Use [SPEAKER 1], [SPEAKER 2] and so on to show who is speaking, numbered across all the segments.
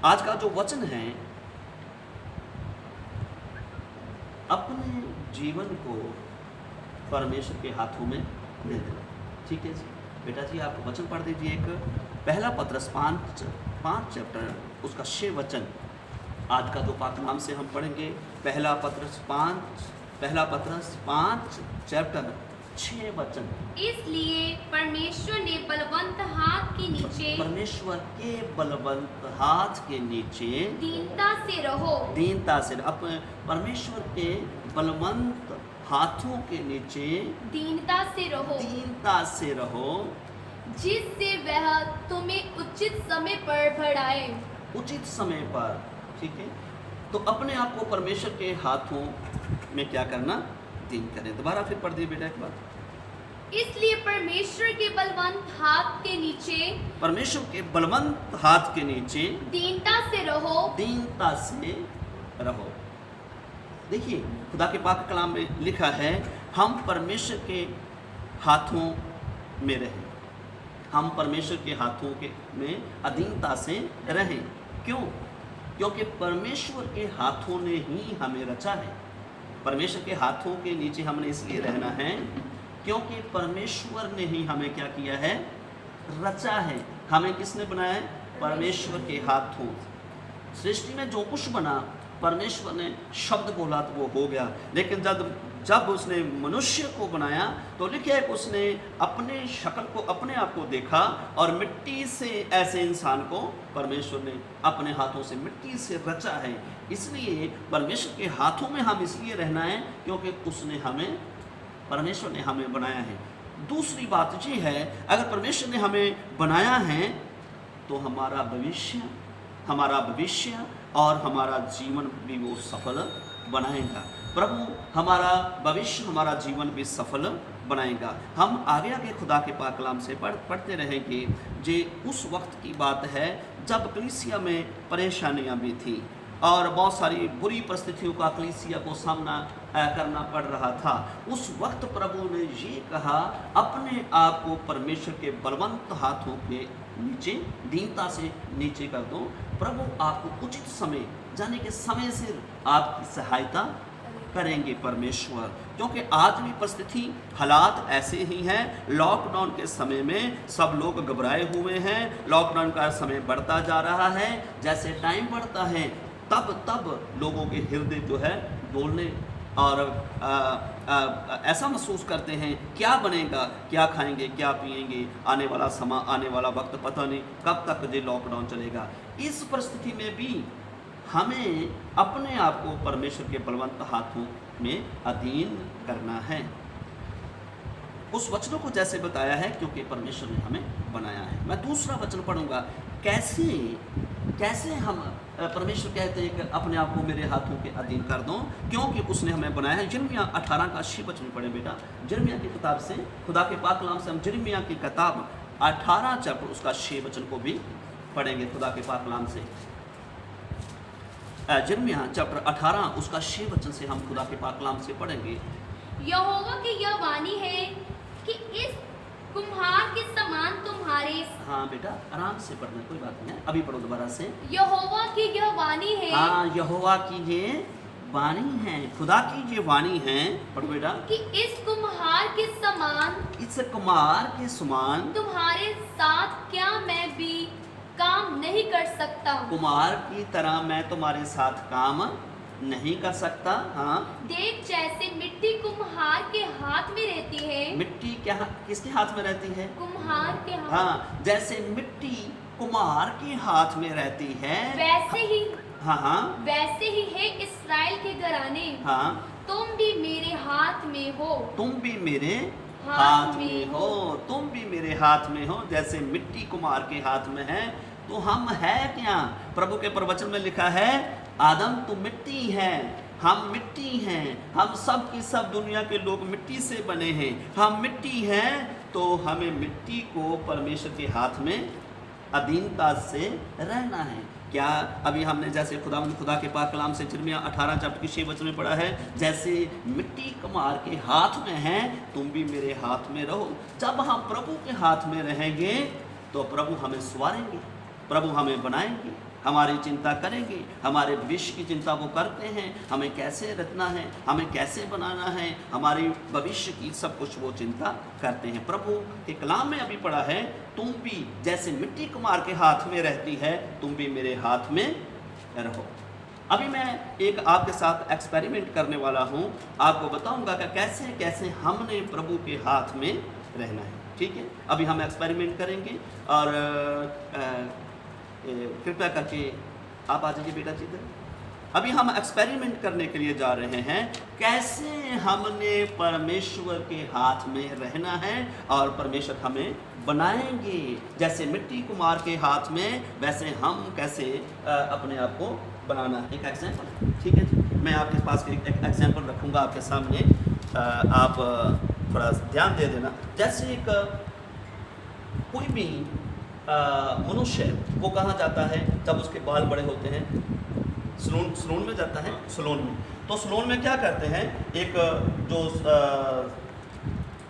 [SPEAKER 1] आज का जो वचन है, अपने जीवन को परमेश्वर के हाथों में दे देना। ठीक है जी बेटा जी, आप वचन पढ़ दीजिए। एक पहला पत्रस 5 चैप्टर उसका 6 वचन आज का जो पाठ नाम से हम पढ़ेंगे। पहला पत्रस 5 चैप्टर 6 वचन।
[SPEAKER 2] इसलिए परमेश्वर ने बलवंत हाथ के नीचे,
[SPEAKER 1] परमेश्वर के बलवंत हाथ के नीचे
[SPEAKER 2] दीनता से रहो।
[SPEAKER 1] दीनता से परमेश्वर के बलवंत हाथों के नीचे
[SPEAKER 2] दीनता से रहो,
[SPEAKER 1] दीनता से रहो,
[SPEAKER 2] जिससे वह तुम्हें उचित समय पर बढ़ाए।
[SPEAKER 1] उचित समय पर। ठीक है, तो अपने आप को परमेश्वर के हाथों में क्या करना, दीन करें। दोबारा फिर पढ़ दिए बेटा एक बार।
[SPEAKER 2] इसलिए परमेश्वर के बलवंत हाथ के नीचे,
[SPEAKER 1] परमेश्वर के बलवंत हाथ के नीचे
[SPEAKER 2] दीनता से रहो,
[SPEAKER 1] दीनता से रहो। देखिए खुदा के पाक कलाम में लिखा है, हम परमेश्वर के हाथों में रहें, हम परमेश्वर के हाथों के में अधीनता से रहें। क्यों? क्योंकि परमेश्वर के हाथों ने ही हमें रचा है। परमेश्वर के हाथों के नीचे हमने इसलिए रहना है क्योंकि परमेश्वर ने ही हमें क्या किया है, रचा है। हमें किसने बनाया है? परमेश्वर के हाथों। सृष्टि में जो कुछ बना परमेश्वर ने शब्द बोला तो वो हो गया, लेकिन जब उसने मनुष्य को बनाया तो लिखा है उसने अपने शक्ल को, अपने आप को देखा और मिट्टी से ऐसे इंसान को परमेश्वर ने अपने हाथों से मिट्टी से रचा है। इसलिए परमेश्वर के हाथों में हम इसलिए रहना है क्योंकि उसने हमें, परमेश्वर ने हमें बनाया है। दूसरी बात ये है, अगर परमेश्वर ने हमें बनाया है तो हमारा भविष्य और हमारा जीवन भी वो सफल बनाएगा। प्रभु हमारा भविष्य, हमारा जीवन भी सफल बनाएगा। हम आगे आगे खुदा के पाक कलाम से पढ़ते रहेंगे। जे उस वक्त की बात है जब कलीसिया में परेशानियां भी थी और बहुत सारी बुरी परिस्थितियों का कलीसिया को सामना करना पड़ रहा था। उस वक्त प्रभु ने ये कहा, अपने आप को परमेश्वर के बलवंत हाथों के नीचे, दीनता से नीचे कर दो। प्रभु आपको उचित समय, जाने के समय से आपकी सहायता करेंगे परमेश्वर। क्योंकि आज भी परिस्थिति, हालात ऐसे ही हैं। लॉकडाउन के समय में सब लोग घबराए हुए हैं। लॉकडाउन का समय बढ़ता जा रहा है। जैसे टाइम बढ़ता है तब लोगों के हृदय जो है बोलने और ऐसा महसूस करते हैं, क्या बनेगा, क्या खाएंगे, क्या पिएंगे, आने वाला समय, आने वाला वक्त पता नहीं कब तक ये लॉकडाउन चलेगा। इस परिस्थिति में भी हमें अपने आप को परमेश्वर के बलवंत हाथों में अधीन करना है। उस वचनों को जैसे बताया है क्योंकि परमेश्वर ने हमें बनाया है। मैं दूसरा वचन पढ़ूंगा, कैसे हम, परमेश्वर कहते हैं कि अपने आप को मेरे हाथों के अधीन कर दो क्योंकि उसने हमें बनाया है। यिर्मयाह 18 का 6 वचन पढ़े बेटा। यिर्मयाह की किताब से, खुदा के पाक कलाम से हम यिर्मयाह की किताब 18 चैप्टर उसका 6 वचन को भी पढ़ेंगे खुदा के पाक कलाम से। यिर्मयाह चैप्टर 18 उसका 6 वचन से हम खुदा के पाक कलाम से पढ़ेंगे।
[SPEAKER 2] यहोवा की यह वाणी है कि इस कुम्हार के समान तुम्हारे,
[SPEAKER 1] हाँ बेटा आराम से पढ़ना, कोई बात नहीं है, अभी पढ़ो दोबारा से।
[SPEAKER 2] यहोवा की यह वाणी है,
[SPEAKER 1] हाँ यहोवा की ये वाणी है, खुदा की ये वाणी है, पढ़ो बेटा,
[SPEAKER 2] कि इस कुम्हार के समान,
[SPEAKER 1] इस कुम्हार के समान
[SPEAKER 2] तुम्हारे साथ क्या मैं भी काम नहीं कर सकता।
[SPEAKER 1] कुम्हार की तरह मैं तुम्हारे साथ काम नहीं कर सकता। हाँ,
[SPEAKER 2] देख जैसे मिट्टी कुम्हार के हाथ में रहती है,
[SPEAKER 1] मिट्टी क्या किसके हाथ में रहती है?
[SPEAKER 2] कुम्हार के हाथ।
[SPEAKER 1] हाँ, जैसे मिट्टी कुम्हार के हाथ में रहती है,
[SPEAKER 2] वैसे ही,
[SPEAKER 1] हाँ
[SPEAKER 2] वैसे ही है इस्राएल के घराने,
[SPEAKER 1] हाँ,
[SPEAKER 2] तुम भी मेरे हाथ में हो,
[SPEAKER 1] तुम भी मेरे हाथ में हो, तुम भी मेरे हाथ में हो। जैसे मिट्टी कुम्हार के हाथ में है तो हम है क्या? प्रभु के प्रवचन में लिखा है, आदम तू मिट्टी है, हम मिट्टी हैं, हम सब की सब दुनिया के लोग मिट्टी से बने हैं। हम मिट्टी हैं तो हमें मिट्टी को परमेश्वर के हाथ में अधीनता से रहना है। क्या अभी हमने जैसे खुदा के पाक कलाम से यिर्मयाह 18 चैप्टर की 6 वचन में पढ़ा है, जैसे मिट्टी कुम्हार के हाथ में है तुम भी मेरे हाथ में रहो। जब हम प्रभु के हाथ में रहेंगे तो प्रभु हमें संवारेंगे, प्रभु हमें बनाएंगे, हमारी चिंता करेंगे, हमारे भविष्य की चिंता वो करते हैं, हमें कैसे रखना है, हमें कैसे बनाना है, हमारी भविष्य की सब कुछ वो चिंता करते हैं। प्रभु के कलाम में अभी पढ़ा है, तुम भी जैसे मिट्टी कुम्हार के हाथ में रहती है, तुम भी मेरे हाथ में रहो। अभी मैं एक आपके साथ एक्सपेरिमेंट करने वाला हूँ, आपको बताऊंगा कि कैसे कैसे हमने प्रभु के हाथ में रहना है। ठीक है, अभी हम एक्सपेरिमेंट करेंगे और कृपया करके आप आ जाइए बेटा जी इधर। अभी हम एक्सपेरिमेंट करने के लिए जा रहे हैं, कैसे हमने परमेश्वर के हाथ में रहना है और परमेश्वर हमें बनाएंगे जैसे मिट्टी कुम्हार के हाथ में, वैसे हम कैसे अपने आप को बनाना है। एक एग्जाम्पल, ठीक है जी, मैं आपके पास एक एग्जाम्पल रखूँगा आपके सामने, आप थोड़ा ध्यान दे देना। जैसे एक कोई भी मनुष्य वो कहाँ जाता है जब उसके बाल बड़े होते हैं? सलून में जाता है, सलून में। तो सलून में क्या करते हैं, एक जो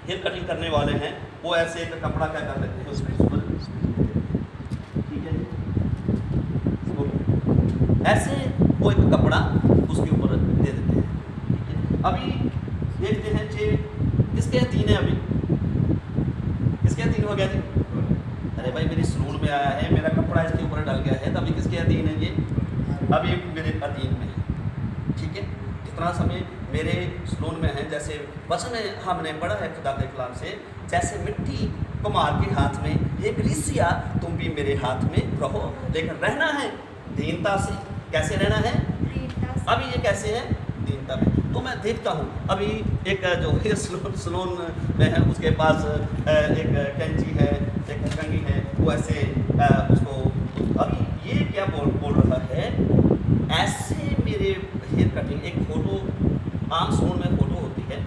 [SPEAKER 1] हेयर कटिंग करने वाले हैं वो ऐसे एक कपड़ा क्या कर लेते हैं उसके ऊपर, ठीक है, ऐसे वो एक कपड़ा उसके ऊपर दे देते हैं। अभी देखते हैं जी किसके अधीन है, अभी किसके अधीन हो गया जी? अरे भाई मेरी सलून में आया है, मेरा कपड़ा इसके ऊपर डल गया है, तो अभी किसके अधीन है ये? अभी मेरे अधीन में है। ठीक है, जितना समय मेरे सलून में है, जैसे वचन हमने पढ़ा है खुदा के कलाम से, जैसे मिट्टी कुम्हार के हाथ में, ये कलीसिया तुम भी मेरे हाथ में रहो, लेकिन रहना है दीनता से। कैसे रहना है? अभी ये कैसे है? दीनता में। तो मैं देखता हूँ अभी एक जो है सलून में है, उसके पास एक कैंची है, एक कंघी है, वो ऐसे उसको, अभी ये क्या बोल रहा है, ऐसे मेरे हेयर कटिंग, एक फ़ोटो आम सलून में फ़ोटो होती है,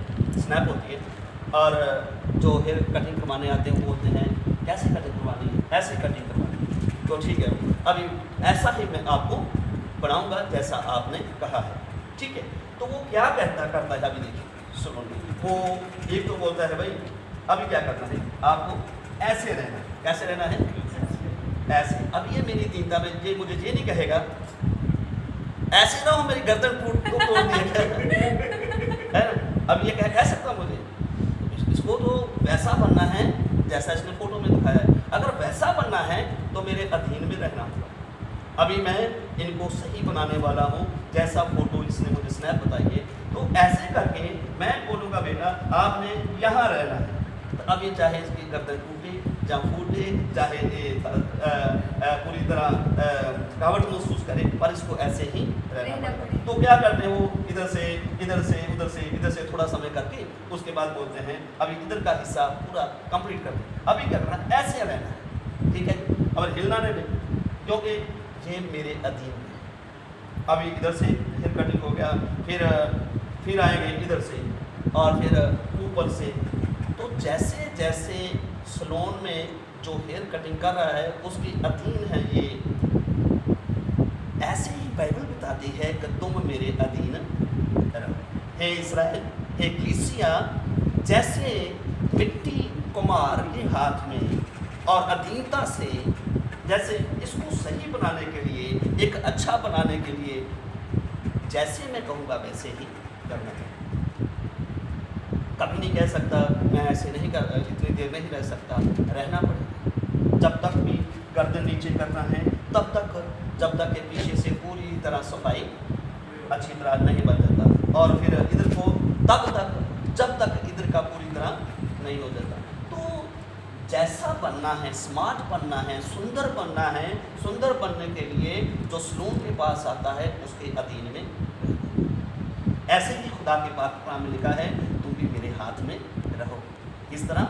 [SPEAKER 1] स्नैप होती है, और जो हेयर कटिंग करवाने आते हैं वो बोलते हैं कैसे कटिंग करवानी है, ऐसे कटिंग करवानी है। तो ठीक है, अभी ऐसा ही मैं आपको बनाऊंगा जैसा आपने कहा है। ठीक है, तो वो क्या करता है, अभी देखिए सुनो, वो एक तो बोलता है भाई अभी क्या करना है, आपको ऐसे रहना है। कैसे रहना है? ऐसे। अब ये मेरी दीनता में ये मुझे ये नहीं कहेगा ऐसे ना हो मेरी गर्दन तोड़ दिए है। अब ये कह सकता मुझे, इसको तो वैसा बनना है जैसा इसने फोटो में दिखाया है। अगर वैसा बनना है तो मेरे अधीन में रहना होगा। अभी मैं इनको सही बनाने वाला हूँ, जैसा फोटो इसने मुझे स्नैप बताई है, तो ऐसे करके मैं बोलूँगा बेटा आपने यहाँ रहना है। तो अब ये चाहे इसकी गर्दन टूटे या फूटे, चाहे पूरी तरह थकावट महसूस करे, पर इसको ऐसे ही रहना पड़ेगा। तो क्या करते हैं वो, इधर से उधर से इधर से थोड़ा समय करके उसके बाद बोलते हैं अभी इधर का हिस्सा पूरा कंप्लीट कर दे। अभी क्या करना, ऐसे रहना है। ठीक है, अब हिलना नहीं, क्योंकि ये मेरे अधीन है। अभी इधर से हेयर कटिंग हो गया, फिर आएंगे इधर से और फिर ऊपर से। तो जैसे जैसे सलून में जो हेयर कटिंग कर रहा है उसके अधीन है ये, ऐसे ही बाइबल बताती है कि तुम मेरे अधीन रहो। हे इस्राएल, हे कलीसिया, जैसे मिट्टी कुम्हार के हाथ में और अधीनता से, जैसे इसको सही बनाने के लिए, एक अच्छा बनाने के लिए, जैसे मैं कहूँगा वैसे ही करना है। कभी नहीं कह सकता मैं ऐसे नहीं कर, इतनी देर नहीं रह सकता, रहना पड़ेगा। जब तक भी गर्दन नीचे करना है तब तक, जब तक के पीछे से पूरी तरह सफाई अच्छी तरह नहीं बन जाता, और फिर इधर को तब तक जब तक इधर का पूरी तरह नहीं हो जाता। तो जैसा बनना है, स्मार्ट बनना है, सुंदर बनना है, सुंदर बनने के लिए जो सलून के पास आता है उसके अधीन में, ऐसे ही खुदा के पाक कलाम में लिखा है तुम भी मेरे हाथ में रहो। इस तरह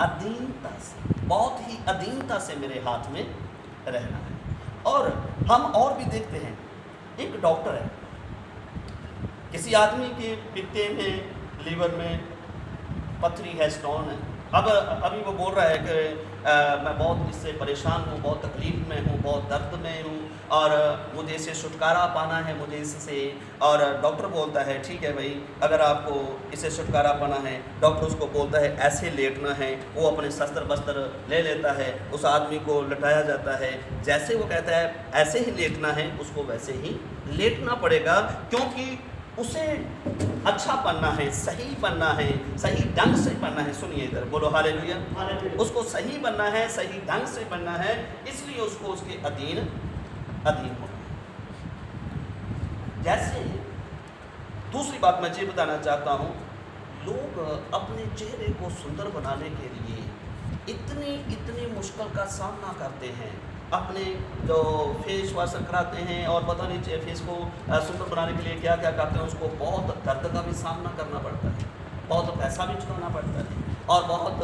[SPEAKER 1] अधीनता से, बहुत ही अधीनता से मेरे हाथ में रहना है। और हम और भी देखते हैं, एक डॉक्टर है, किसी आदमी के पित्ते में, लीवर में पथरी है, स्टोन है। अब अभी वो बोल रहा है कि मैं बहुत इससे परेशान हूँ, बहुत तकलीफ में हूँ, बहुत दर्द में हूँ, और मुझे इससे छुटकारा पाना है, मुझे इससे, और डॉक्टर बोलता है ठीक है भाई, अगर आपको इससे छुटकारा पाना है, डॉक्टर उसको बोलता है ऐसे लेटना है, वो अपने शस्त्र वस्त्र ले लेता है, उस आदमी को लटाया जाता है, जैसे वो कहता है ऐसे ही लेटना है, उसको वैसे ही लेटना पड़ेगा, क्योंकि उसे अच्छा बनना है, सही बनना है, सही ढंग से बनना है। सुनिए इधर, बोलो हालेलुया। उसको सही बनना है, सही ढंग से बनना है, इसलिए उसको उसके अधीन होना है। जैसे दूसरी बात मैं ये बताना चाहता हूँ, लोग अपने चेहरे को सुंदर बनाने के लिए इतनी मुश्किल का सामना करते हैं, अपने जो फेस वॉश कराते हैं और पता नहीं फेस को सुंदर बनाने के लिए क्या क्या करते हैं, उसको बहुत दर्द का भी सामना करना पड़ता है, बहुत पैसा भी चुकाना पड़ता है और बहुत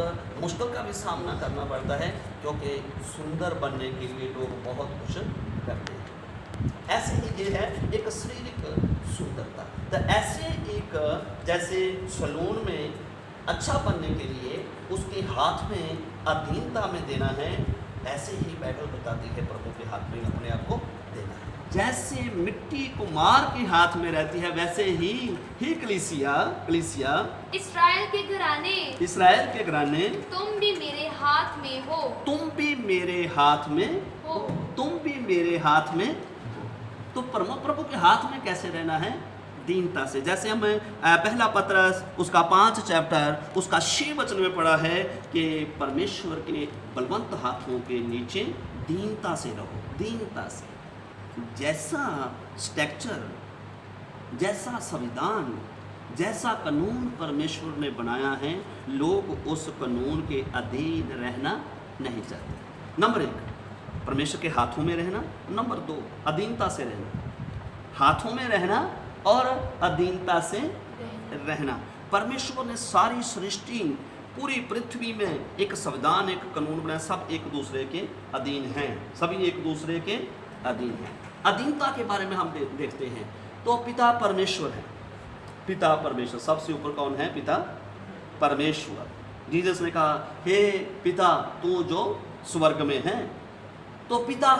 [SPEAKER 1] मुश्किल का भी सामना करना पड़ता है, क्योंकि सुंदर बनने के लिए लोग बहुत कुछ करते हैं। ऐसे ही ये है एक शारीरिक सुंदरता। तो ऐसे एक जैसे सैलून में अच्छा बनने के लिए उसके हाथ में अधीनता में देना है, ऐसे ही बाइबल बताती है प्रभु के हाथ में अपने आप को देना है। जैसे मिट्टी कुम्हार के हाथ में रहती है, वैसे ही कलीसिया
[SPEAKER 2] इस्राएल के घराने
[SPEAKER 1] तुम भी मेरे हाथ में हो, तुम भी मेरे हाथ में। तो प्रभु के हाथ में कैसे रहना है? दीनता से। जैसे हम पहला पत्रस उसका 5 चैप्टर उसका 6 वचन में पढ़ा है कि परमेश्वर के बलवंत हाथों के नीचे दीनता से रहो, दीनता से। जैसा स्ट्रक्चर, जैसा संविधान, जैसा कानून परमेश्वर ने बनाया है, लोग उस कानून के अधीन रहना नहीं चाहते। नंबर 1 परमेश्वर के हाथों में रहना, नंबर 2 अधीनता से रहना। हाथों में रहना और अधीनता से रहना। परमेश्वर ने सारी सृष्टि, पूरी पृथ्वी में एक संविधान, एक कानून बनाया, सब एक दूसरे के अधीन हैं, सभी एक दूसरे के अधीन हैं। अधीनता के बारे में हम देखते हैं तो पिता परमेश्वर है, पिता परमेश्वर, सबसे ऊपर कौन है? पिता परमेश्वर। जीसस ने कहा हे पिता तू जो स्वर्ग में है, तो पिता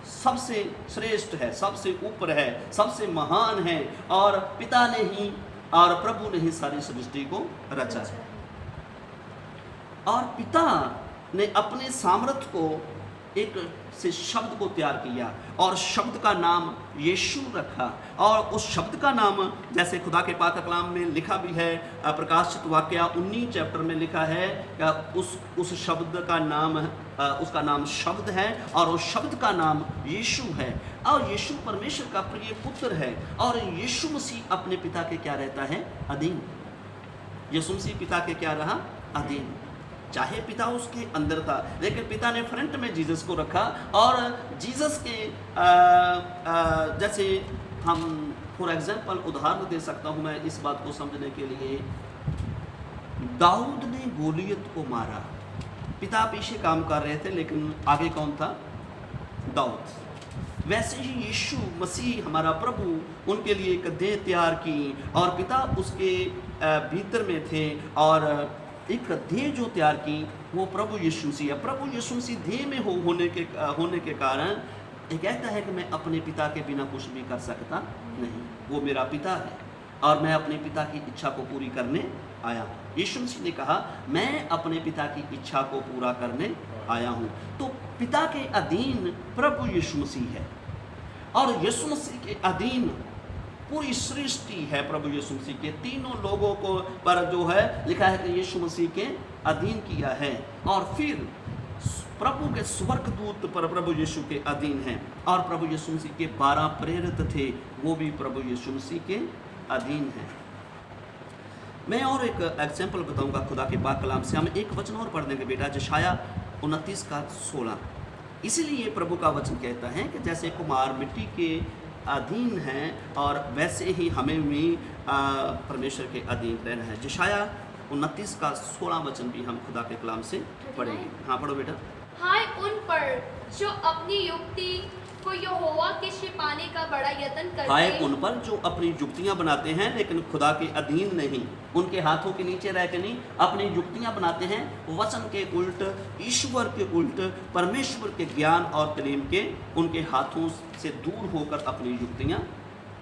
[SPEAKER 1] सबसे श्रेष्ठ है, सबसे ऊपर है, सबसे महान है, और पिता ने ही और प्रभु ने ही सारी सृष्टि को रचा है। और पिता ने अपने सामर्थ्य को एक से शब्द को तैयार किया और शब्द का नाम यीशु रखा, और उस शब्द का नाम जैसे खुदा के पाक कलाम में लिखा भी है, प्रकाशित वाक्या 19 चैप्टर में लिखा है, उस शब्द का नाम उसका नाम शब्द है, और उस शब्द का नाम यीशु है। और यीशु परमेश्वर का प्रिय पुत्र है, और यीशु मसीह अपने पिता के क्या रहता है? अधीन। यीशु मसीह पिता के क्या रहा? अधीन। चाहे पिता उसके अंदर था, लेकिन पिता ने फ्रंट में जीसस को रखा, और जीसस के जैसे हम फॉर एग्जांपल उदाहरण दे सकता हूँ मैं इस बात को समझने के लिए। दाऊद ने गोलियत को मारा, पिता पीछे काम कर रहे थे, लेकिन आगे कौन था? दाऊद। वैसे ही यीशु मसीह हमारा प्रभु उनके लिए एक देह तैयार की, और पिता उसके भीतर में थे, और एक देह जो तैयार की वो प्रभु यीशु मसीह है। प्रभु यीशु मसीह देह में होने के कारण ये कहता है कि मैं अपने पिता के बिना कुछ भी कर सकता नहीं, वो मेरा पिता है और मैं अपने पिता की इच्छा को पूरी करने आया हूँ। यीशु मसीह ने कहा मैं अपने पिता की इच्छा को पूरा करने आया हूँ। तो पिता के अधीन प्रभु यीशु मसीह है, और यीशु मसीह के अधीन पूरी सृष्टि है। प्रभु यीशु मसीह के तीनों लोगों को पर जो है लिखा है कि यीशु मसीह के अधीन किया है, और फिर प्रभु के स्वर्गदूत पर प्रभु यीशु के अधीन हैं, और प्रभु यीशु मसीह के 12 प्रेरित थे, वो भी प्रभु यीशु मसीह के अधीन हैं। मैं और एक एग्जाम्पल बताऊंगा खुदा के पाक कलाम से। हम एक वचन और पढ़ देंगे बेटा, यशायाह 29:16। इसीलिए प्रभु का वचन कहता है कि जैसे कुम्हार मिट्टी के अधीन हैं, और वैसे ही हमें भी परमेश्वर के अधीन रहना है। यशायाह 29:16 वचन भी हम खुदा के कलाम से पढ़ेंगे। हाँ पढ़ो बेटा।
[SPEAKER 2] हाय उन पर जो अपनी युक्ति को यहोवा के छिपाने का बड़ा यत्न
[SPEAKER 1] हाय
[SPEAKER 2] करते
[SPEAKER 1] उन पर जो अपनी युक्तियां बनाते हैं लेकिन खुदा के अधीन नहीं, उनके हाथों के नीचे रह के नहीं, अपनी युक्तियां बनाते हैं वचन के उल्ट, ईश्वर के उल्ट, परमेश्वर के ज्ञान और तालीम के उनके हाथों से दूर होकर अपनी युक्तियां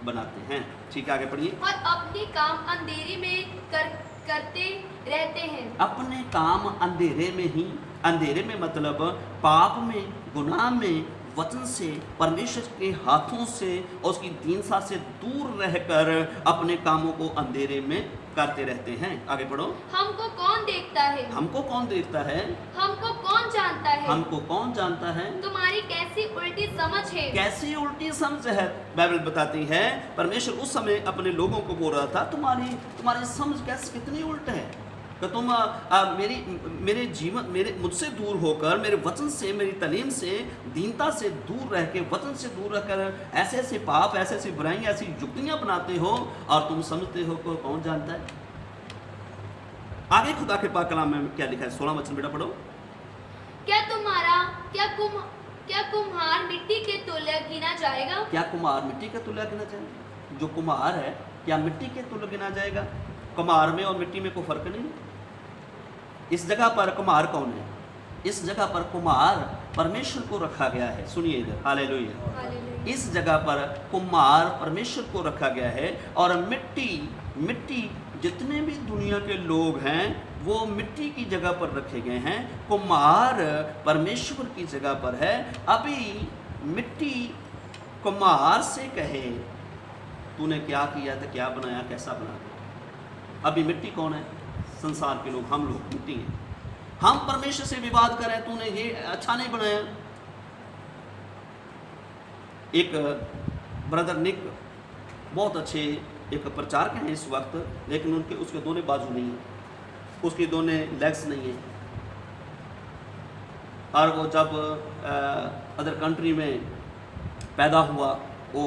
[SPEAKER 1] बनाते हैं। ठीक है, आगे पढ़िए।
[SPEAKER 2] और अपने काम अंधेरे में करते रहते हैं।
[SPEAKER 1] अपने काम अंधेरे में ही, अंधेरे में मतलब पाप में, गुनाह में, वचन से, परमेश्वर के हाथों से और उसकी दीनता से दूर रहकर अपने कामों को अंधेरे में करते रहते हैं। आगे पढ़ो।
[SPEAKER 2] हमको कौन देखता है?
[SPEAKER 1] हमको कौन देखता है?
[SPEAKER 2] हमको कौन जानता है?
[SPEAKER 1] हमको कौन जानता है?
[SPEAKER 2] तुम्हारी कैसी उल्टी समझ है?
[SPEAKER 1] कैसी उल्टी समझ है? बाइबल बताती है परमेश्वर उस समय अपने लोगों को बोल रहा था तुम्हारी समझ कैसे कितनी उल्ट है कि तुम मेरे जीवन, मेरे मुझसे दूर होकर, मेरे वचन से, मेरी तालीम से, दीनता से दूर रह के, वचन से दूर रहकर ऐसे ऐसे पाप, ऐसे ऐसी बुराइयां, ऐसी युक्तियां बनाते हो और तुम समझते हो को कौन जानता है। आगे खुदा के पाक कलाम में क्या लिखा है? 16 वचन बेटा पढ़ो।
[SPEAKER 2] क्या कुम्हार मिट्टी के तुल्य गिना जाएगा?
[SPEAKER 1] क्या कुम्हार मिट्टी के तुल्य गिना जाएगा? जो कुम्हार है क्या मिट्टी के तुल्य गिना जाएगा? कुम्हार में और मिट्टी में कोई फर्क नहीं। इस जगह पर कुम्हार कौन है? इस जगह पर कुम्हार परमेश्वर को रखा गया है। सुनिए इधर, हालेलुया। इस जगह पर कुम्हार परमेश्वर को रखा गया है और मिट्टी जितने भी दुनिया के लोग हैं वो मिट्टी की जगह पर रखे गए हैं। कुम्हार परमेश्वर की जगह पर है। अभी मिट्टी कुम्हार से कहे तूने क्या किया था, क्या बनाया, कैसा बनाया। अभी मिट्टी कौन है? संसार के लोग, हम लोग मिट्टी हैं। हम परमेश्वर से विवाद करें तूने ये अच्छा नहीं बनाया। एक ब्रदर निक बहुत अच्छे एक प्रचारक हैं इस वक्त, लेकिन उसके दोनों बाजू नहीं है, उसकी दोनों लेग्स नहीं है। और वो जब अदर कंट्री में पैदा हुआ वो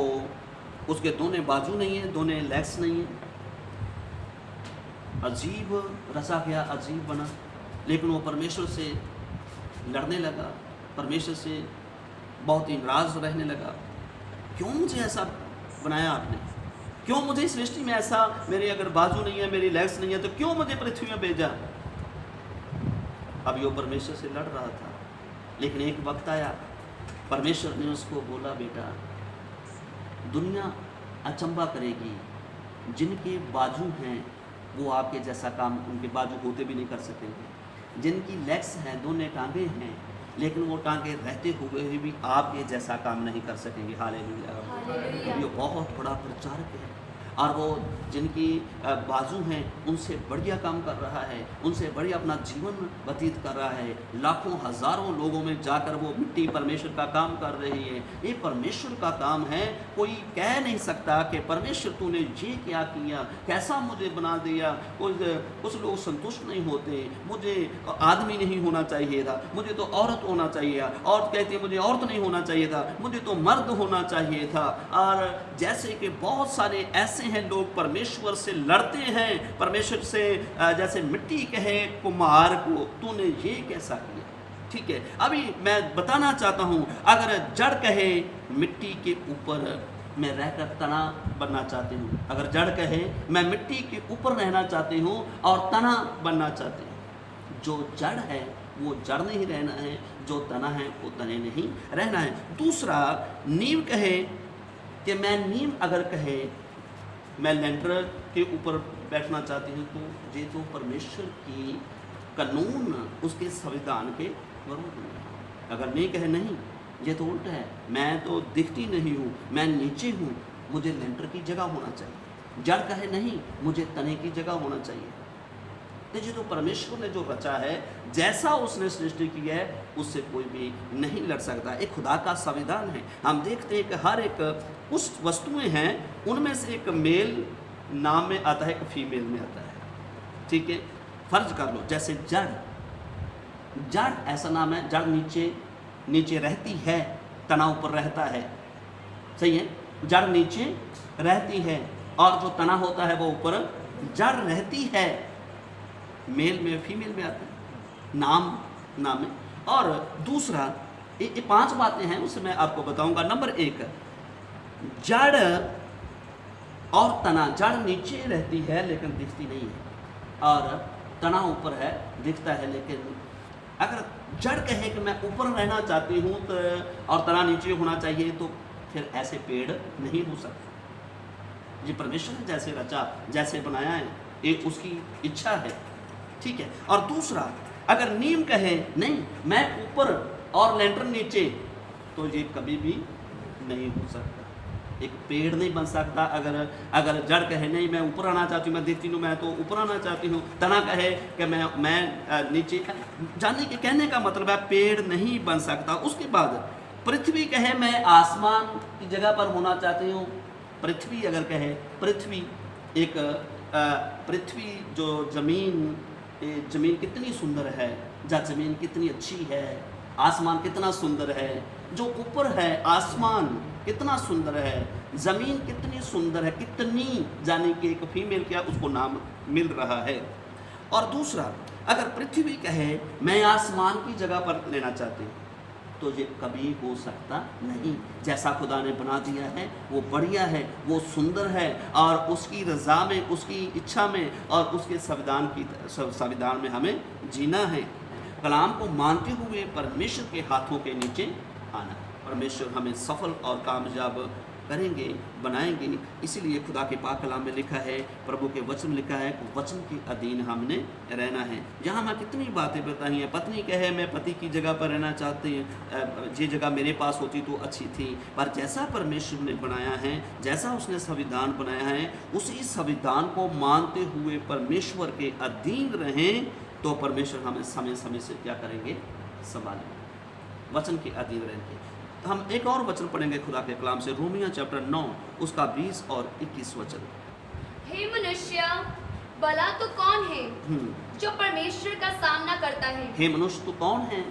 [SPEAKER 1] उसके दोनों बाजू नहीं है, दोनों लेग्स नहीं है। अजीब रचा गया, अजीब बना, लेकिन वो परमेश्वर से लड़ने लगा, परमेश्वर से बहुत ही नाराज रहने लगा। क्यों मुझे ऐसा बनाया आपने? क्यों मुझे इस सृष्टि में ऐसा, मेरी अगर बाजू नहीं है, मेरी लेग्स नहीं है, तो क्यों मुझे पृथ्वी में भेजा? अब वो परमेश्वर से लड़ रहा था, लेकिन एक वक्त आया परमेश्वर ने उसको बोला, बेटा दुनिया अचंभा करेगी, जिनके बाजू हैं वो आपके जैसा काम, उनके बाजू होते भी नहीं कर सकेंगे। जिनकी लेग्स हैं, दोनों टांगे हैं, लेकिन वो टांगे रहते हुए भी आपके जैसा काम नहीं कर सकेंगे। हालेलुया। ये बहुत बड़ा प्रचारक है और वो जिनकी बाजू हैं उनसे बढ़िया काम कर रहा है, उनसे बढ़िया अपना जीवन व्यतीत कर रहा है। लाखों हजारों लोगों में जाकर वो मिट्टी परमेश्वर का काम कर रही है। ये परमेश्वर का काम है। कोई कह नहीं सकता कि परमेश्वर तूने ये क्या किया, कैसा मुझे बना दिया। कुछ लोग संतुष्ट नहीं होते, मुझे आदमी नहीं होना चाहिए था, मुझे तो औरत होना चाहिए। औरत कहती है मुझे औरत नहीं होना चाहिए था, मुझे तो मर्द होना चाहिए था। और जैसे कि बहुत सारे ऐसे हैं लोग परमेश्वर से लड़ते हैं, परमेश्वर से जैसे मिट्टी कहे कुम्हार को तूने ये कैसा किया। ठीक है, अभी मैं बताना चाहता हूं, अगर जड़ कहे मिट्टी के ऊपर मैं रहकर तना बनना चाहती हूँ, अगर जड़ कहे मैं मिट्टी के ऊपर रहना चाहती हूँ और तना बनना चाहती हूँ, जो जड़ है वो जड़ नहीं रहना है, जो तना है वो तने नहीं रहना है। दूसरा, नींव कहे कि मैं नींव अगर कहे मैं लेंटर के ऊपर बैठना चाहती हूँ, तो ये तो परमेश्वर की कानून, उसके संविधान के विरुद्ध है। अगर नहीं कहे नहीं, ये तो उल्टा है, मैं तो दिखती नहीं हूँ, मैं नीचे हूँ, मुझे लेंटर की जगह होना चाहिए। जड़ कहे नहीं, मुझे तने की जगह होना चाहिए। तो ये तो परमेश्वर ने जो रचा है, जैसा उसने सृष्टि की है, उससे कोई भी नहीं लड़ सकता। एक खुदा का संविधान है। हम देखते हैं कि हर एक कुछ वस्तुएं हैं, उनमें से एक मेल नाम में आता है, एक फीमेल में आता है। ठीक है, फर्ज कर लो जैसे जड़ ऐसा नाम है, जड़ नीचे रहती है, तना ऊपर रहता है। सही है, जड़ नीचे रहती है और जो तना होता है वो ऊपर। जड़ रहती है, मेल में फीमेल में आता है, नाम में। और दूसरा ये 5 बातें हैं, उससे मैं आपको बताऊंगा। नंबर 1, जड़ और तना। जड़ नीचे रहती है लेकिन दिखती नहीं है, और तना ऊपर है, दिखता है। लेकिन अगर जड़ कहे कि मैं ऊपर रहना चाहती हूँ तो और तना नीचे होना चाहिए, तो फिर ऐसे पेड़ नहीं हो सकते। ये परमेश्वर ने जैसे रचा, जैसे बनाया है, ये उसकी इच्छा है, ठीक है। और दूसरा, अगर नीम कहे नहीं मैं ऊपर और लेंटर नीचे, तो ये कभी भी नहीं हो सकता, एक पेड़ नहीं बन सकता। अगर जड़ कहे नहीं मैं ऊपर आना चाहती हूँ, मैं देखती हूँ मैं तो ऊपर आना चाहती हूँ, तना कहे कि मैं नीचे, जानने के कहने का मतलब है पेड़ नहीं बन सकता। उसके बाद पृथ्वी कहे मैं आसमान की जगह पर होना चाहती हूँ। पृथ्वी अगर कहे, पृथ्वी एक पृथ्वी जो ज़मीन कितनी सुंदर है, ज़मीन कितनी अच्छी है, आसमान कितना सुंदर है, जो ऊपर है आसमान कितना सुंदर है, ज़मीन कितनी सुंदर है, कितनी, यानी कि एक फीमेल क्या उसको नाम मिल रहा है। और दूसरा, अगर पृथ्वी कहे मैं आसमान की जगह पर लेना चाहती हूँ, तो ये कभी हो सकता नहीं। जैसा खुदा ने बना दिया है वो बढ़िया है, वो सुंदर है, और उसकी रज़ा में, उसकी इच्छा में और उसके संविधान में हमें जीना है। कलाम को मानते हुए परमेश्वर के हाथों के नीचे आना। परमेश्वर हमें सफल और कामयाब करेंगे, बनाएंगे। इसीलिए खुदा के पाक कलाम में लिखा है, प्रभु के वचन में लिखा है, वचन के अधीन हमने रहना है। यहाँ मैं कितनी बातें बताई हैं। पत्नी कहे मैं पति की जगह पर रहना चाहती हूँ, ये जगह मेरे पास होती तो अच्छी थी, पर जैसा परमेश्वर ने बनाया है, जैसा उसने संविधान बनाया है, उसी संविधान को मानते हुए परमेश्वर के अधीन रहें, तो परमेश्वर हमें समय समय से क्या करेंगे, संभालेंगे, वचन के अधीन रहेंगे। हम एक और वचन पढ़ेंगे खुदा के कलाम से, रोमियो चैप्टर 9 उसका 20 और 21 वचन।
[SPEAKER 2] हे मनुष्य, भला तो कौन है जो परमेश्वर का सामना करता है?
[SPEAKER 1] हे मनुष्य, तो कौन है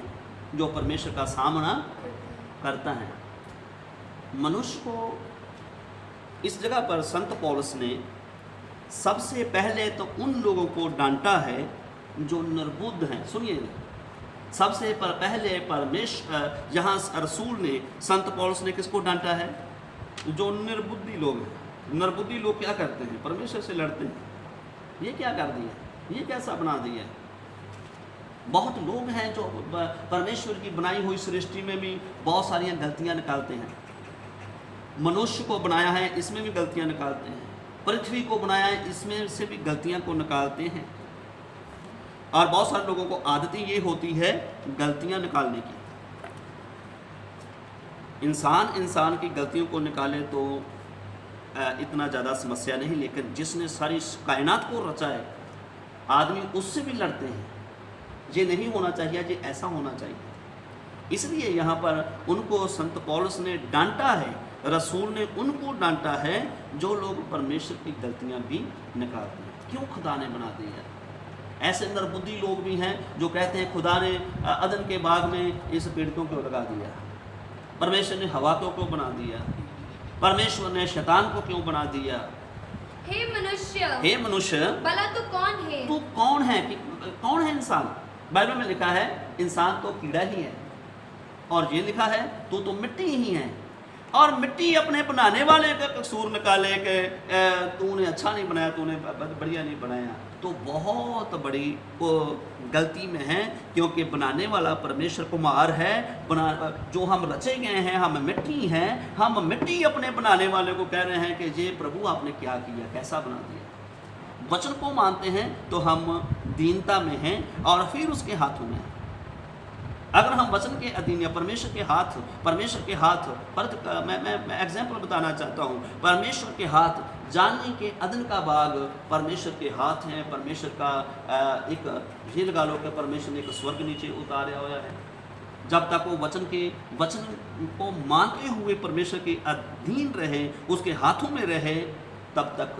[SPEAKER 1] जो परमेश्वर का सामना करता है? मनुष्य को इस जगह पर संत पौलुस ने सबसे पहले तो उन लोगों को डांटा है जो निर्बुद्ध हैं। सुनिए, सबसे पहले परमेश्वर, यहाँ रसूल ने, संत पौलुस ने किसको डांटा है? जो निर्बुद्धि लोग हैं। निर्बुद्धि लोग क्या करते हैं? परमेश्वर से लड़ते हैं। ये क्या कर दिया, ये कैसा बना दिया? बहुत लोग हैं जो परमेश्वर की बनाई हुई सृष्टि में भी बहुत सारी गलतियाँ निकालते हैं। मनुष्य को बनाया है, इसमें भी गलतियाँ निकालते हैं। पृथ्वी को बनाया है, इसमें से भी गलतियाँ को निकालते हैं। और बहुत सारे लोगों को आदत ये होती है गलतियां निकालने की। इंसान की गलतियों को निकाले तो इतना ज़्यादा समस्या नहीं, लेकिन जिसने सारी कायनात को रचा है, आदमी उससे भी लड़ते हैं। ये नहीं होना चाहिए, ये ऐसा होना चाहिए। इसलिए यहाँ पर उनको संत पौलुस ने डांटा है, रसूल ने उनको डांटा है जो लोग परमेश्वर की गलतियाँ भी निकालते हैं। क्यों खुदा ने बना दिया? ऐसे निर्बुद्धि लोग भी हैं जो कहते हैं खुदा ने अदन के बाग में इस पेड़ को क्यों लगा दिया, परमेश्वर ने हवा को क्यों बना दिया, परमेश्वर ने शैतान को क्यों बना दिया।
[SPEAKER 2] हे मनुष्य, भला तू कौन है?
[SPEAKER 1] तू कौन है? कौन है इंसान? बाइबल में लिखा है इंसान तो कीड़ा ही है, और ये लिखा है तू तो मिट्टी ही है, और मिट्टी अपने बनाने वाले का कसूर निकाले कि तूने अच्छा नहीं बनाया, तूने बढ़िया नहीं बनाया, तो बहुत बड़ी वो गलती में है। क्योंकि बनाने वाला परमेश्वर कुमार है, जो हम रचे गए हैं, हम मिट्टी हैं। हम मिट्टी अपने बनाने वाले को कह रहे हैं कि ये प्रभु आपने क्या किया, कैसा बना दिया। वचन को मानते हैं तो हम दीनता में हैं और फिर उसके हाथों में हैं। अगर हम वचन के अधीन या परमेश्वर के हाथ पर, मैं एग्जाम्पल बताना चाहता हूँ। परमेश्वर के हाथ, जानने के अदन का बाग परमेश्वर के हाथ हैं। परमेश्वर का एक ये लगा लो कि परमेश्वर ने एक स्वर्ग नीचे उतारा हुआ है। जब तक वो वचन को मानते हुए परमेश्वर के अधीन रहे, उसके हाथों में रहे, तब तक